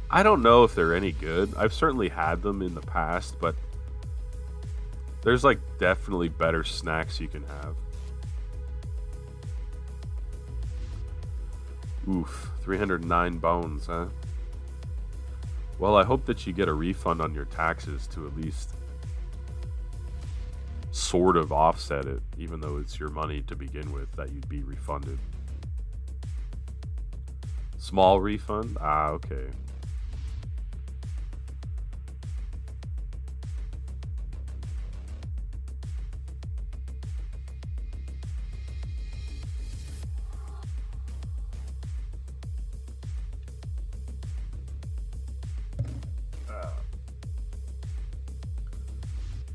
I don't know if they're any good. I've certainly had them in the past, but there's like definitely better snacks you can have. Oof, 309 bones, huh? Well, I hope that you get a refund on your taxes to at least sort of offset it, even though it's your money to begin with that you'd be refunded. Small refund? Ah, okay.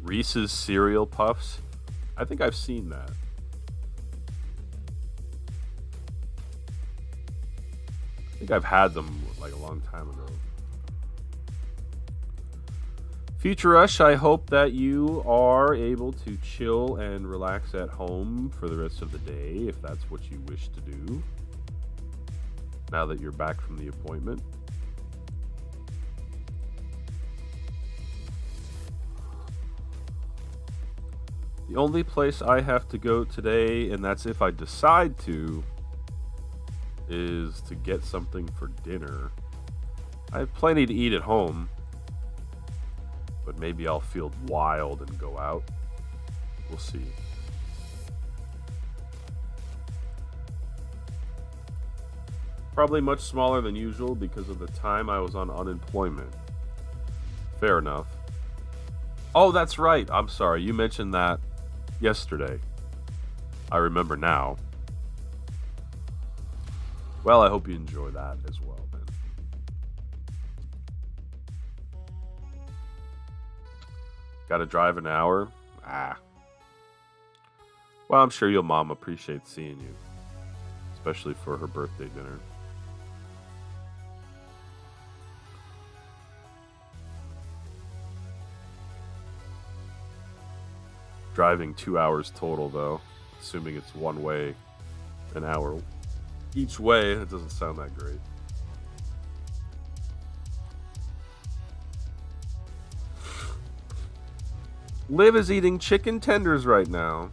Reese's cereal puffs. I think I've seen that. I think I've had them like a long time ago. Future Rush, I hope that you are able to chill and relax at home for the rest of the day, if that's what you wish to do, now that you're back from the appointment. The only place I have to go today, and that's if I decide to, is to get something for dinner. I have plenty to eat at home, but maybe I'll feel wild and go out. We'll see. Probably much smaller than usual because of the time I was on unemployment. Fair enough. Oh, that's right. I'm sorry. You mentioned that yesterday. I remember now. Well, I hope you enjoy that as well, then. Gotta drive an hour? Ah. Well, I'm sure your mom appreciates seeing you, especially for her birthday dinner. Driving 2 hours total, though, assuming it's one way, an hour each way. It doesn't sound that great. Liv is eating chicken tenders right now.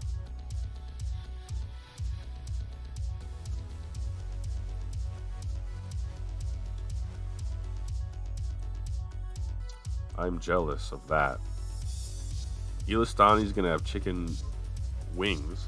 I'm jealous of that. Ilistani's gonna have chicken wings.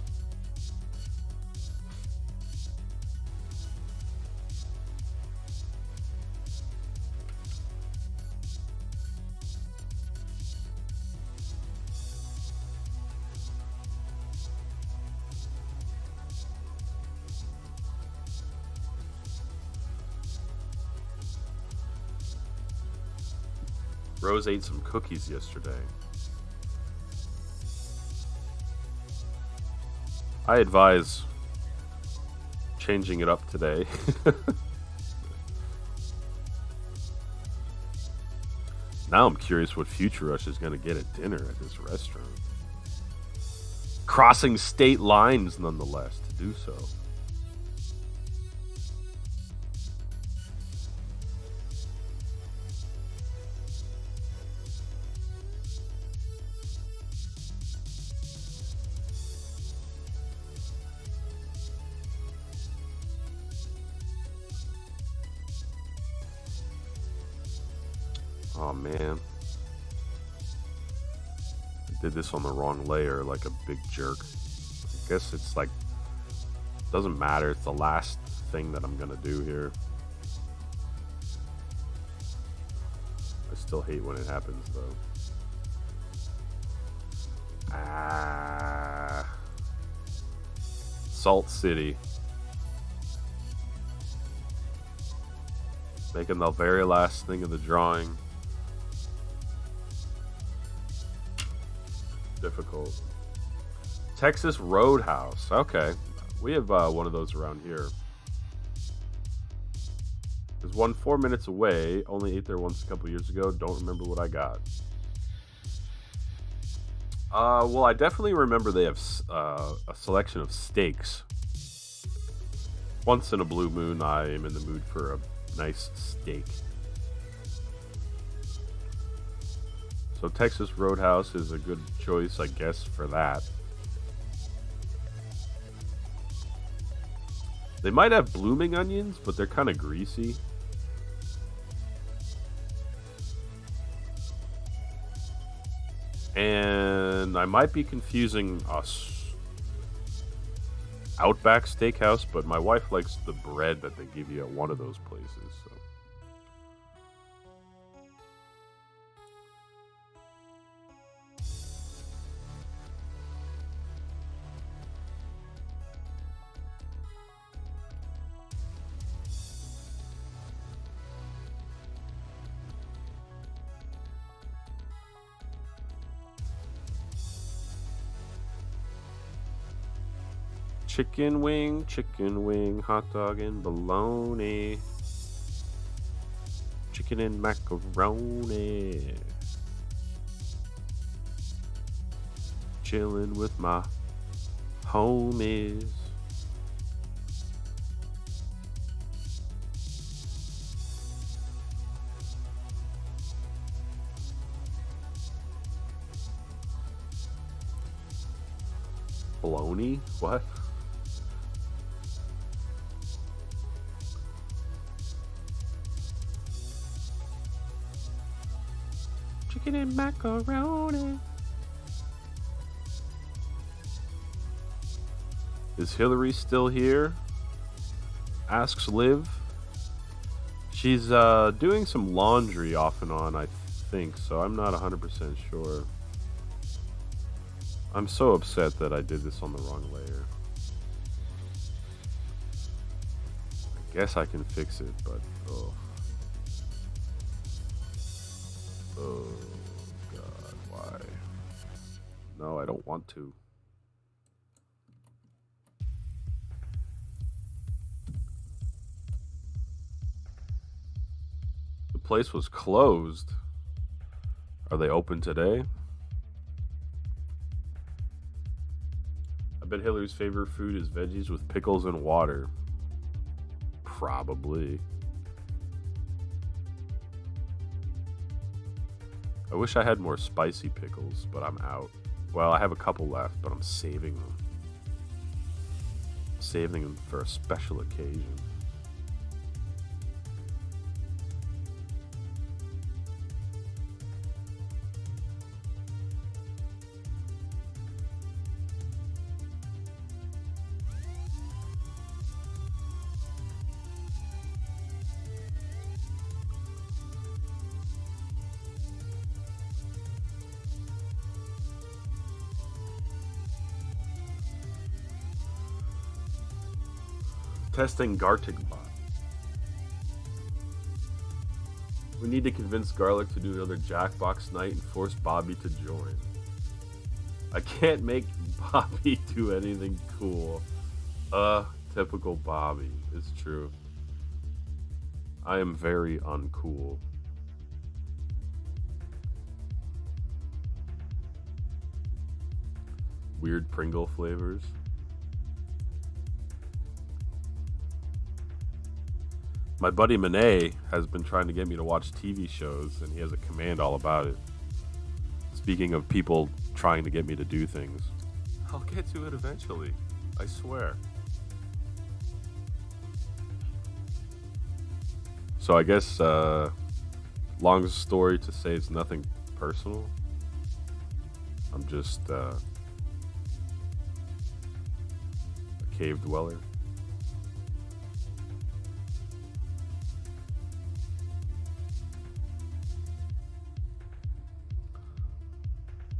Rose ate some cookies yesterday. I advise changing it up today. Now I'm curious what Future Rush is going to get at dinner at this restaurant. Crossing state lines, nonetheless, to do so. Oh man. I did this on the wrong layer like a big jerk. I guess it's like, doesn't matter. It's the last thing that I'm gonna do here. I still hate when it happens though. Ah. Salt City. Making the very last thing of the drawing. Difficult. Texas Roadhouse. Okay. We have one of those around here. There's one 4 minutes away. Only ate there once a couple years ago. Don't remember what I got. Well, I definitely remember they have a selection of steaks. Once in a blue moon, I am in the mood for a nice steak. So Texas Roadhouse is a good choice, I guess, for that. They might have blooming onions, but they're kind of greasy. And I might be confusing us Outback Steakhouse, but my wife likes the bread that they give you at one of those places. So. Chicken wing, hot dog and bologna. Chicken and macaroni. Chilling with my homies. Bologna? What? Chicken and macaroni. Is Hillary still here? Asks Liv. She's doing some laundry off and on, I think, so I'm not 100% sure. I'm so upset that I did this on the wrong layer. I guess I can fix it, but oh. Oh God, why? No, I don't want to. The place was closed. Are they open today? I bet Hillary's favorite food is veggies with pickles and water. Probably. I wish I had more spicy pickles, but I'm out. Well, I have a couple left, but I'm saving them. Saving them for a special occasion. Testing Gartic Bot. We need to convince Garlic to do another Jackbox night and force Bobby to join. I can't make Bobby do anything cool. Typical Bobby. It's true. I am very uncool. Weird Pringle flavors. My buddy Monet has been trying to get me to watch TV shows, and he has a command all about it. Speaking of people trying to get me to do things, I'll get to it eventually. I swear. So I guess, long story to say, it's nothing personal. I'm just a cave dweller.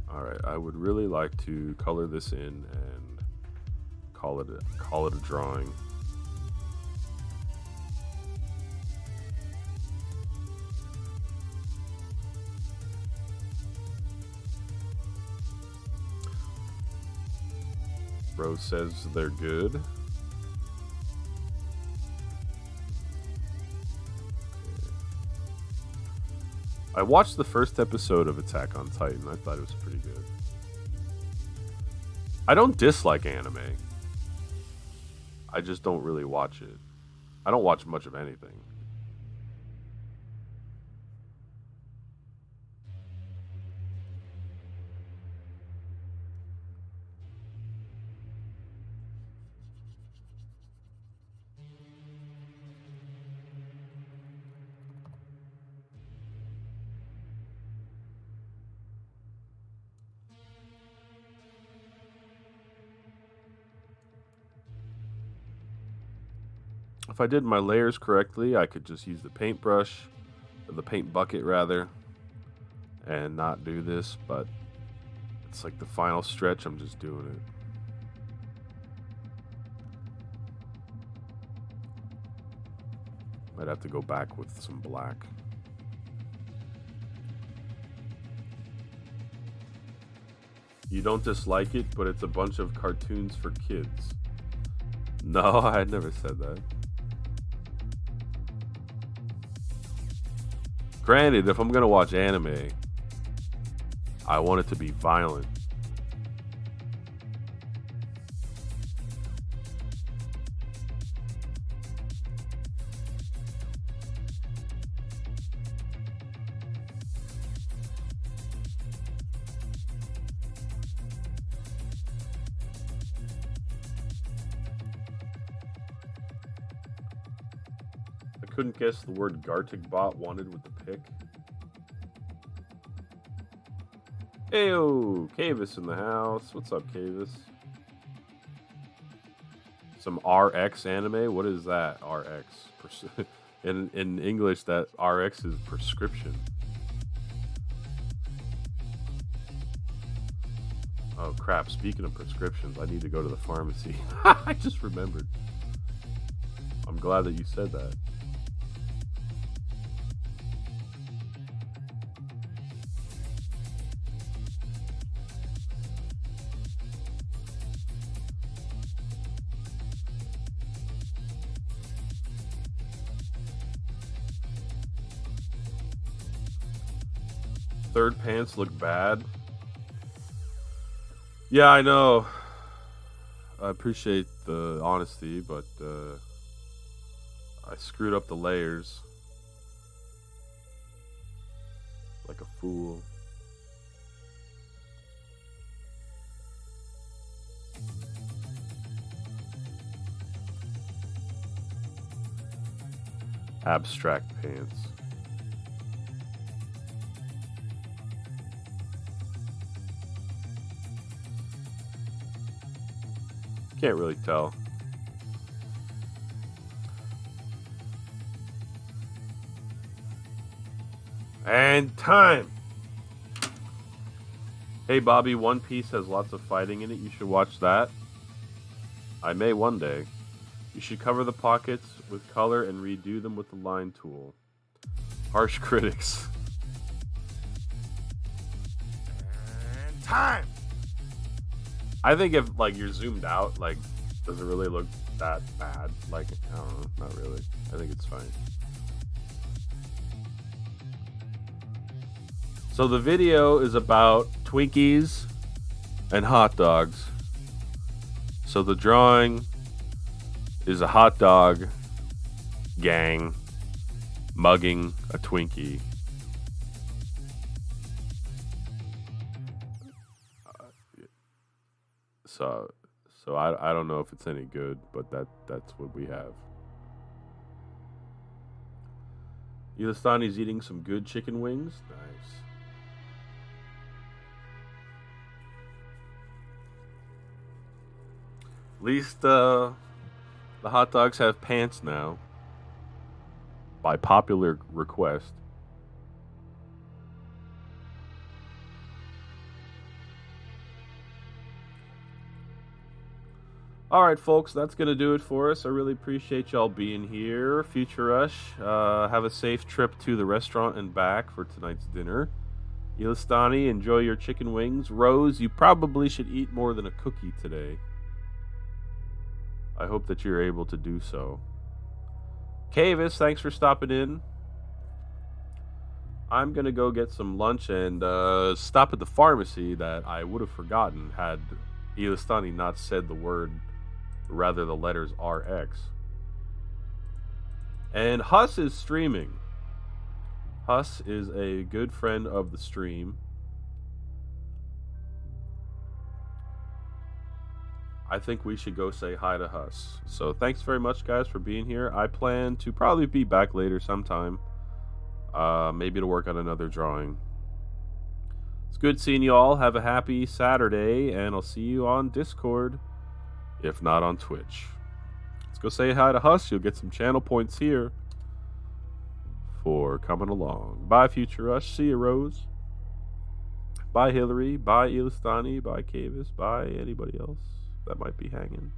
Alright, I would really like to color this in and call it a drawing. Rose says they're good. I watched the first episode of Attack on Titan. I thought it was pretty good. I don't dislike anime. I just don't really watch it. I don't watch much of anything. If I did my layers correctly, I could just use the paintbrush, or the paint bucket rather, and not do this, but it's like the final stretch, I'm just doing it. Might have to go back with some black. You don't dislike it, but it's a bunch of cartoons for kids. No, I never said that. Granted, if I'm gonna watch anime, I want it to be violent. I couldn't guess the word Gartic Bot wanted with the pick. Heyo, Cavis in the house. What's up, Cavis? Some RX anime? What is that? RX. In English, that RX is prescription. Oh crap, speaking of prescriptions, I need to go to the pharmacy. I just remembered. I'm glad that you said that. Third pants look bad. Yeah, I know. I appreciate the honesty, but I screwed up the layers. Like a fool. Abstract pants. Can't really tell. And time. Hey Bobby, One Piece has lots of fighting in it. You should watch that. I may one day. You should cover the pockets with color and redo them with the line tool. Harsh critics. And time. I think if like you're zoomed out, like, does it really look that bad? Like, I don't know, not really. I think it's fine. So the video is about Twinkies and hot dogs. So the drawing is a hot dog gang mugging a Twinkie. So I don't know if it's any good, but that's what we have. Ilastani's eating some good chicken wings. Nice. At least the hot dogs have pants now. By popular request. All right, folks, that's going to do it for us. I really appreciate y'all being here. Future Rush, have a safe trip to the restaurant and back for tonight's dinner. Ilistani, enjoy your chicken wings. Rose, you probably should eat more than a cookie today. I hope that you're able to do so. Kavis, thanks for stopping in. I'm going to go get some lunch and stop at the pharmacy that I would have forgotten had Ilistani not said the word, rather the letters RX. And Huss is streaming. Huss is a good friend of the stream. I think we should go say hi to Huss. So thanks very much, guys, for being here. I plan to probably be back later sometime. Maybe to work on another drawing. It's good seeing you all. Have a happy Saturday, and I'll see you on Discord, if not on Twitch. Let's go say hi to Huss. You'll get some channel points here for coming along. Bye, Future Rush. See you, Rose. Bye, Hillary. Bye, Ilistani. Bye, Kavis. Bye, anybody else that might be hanging.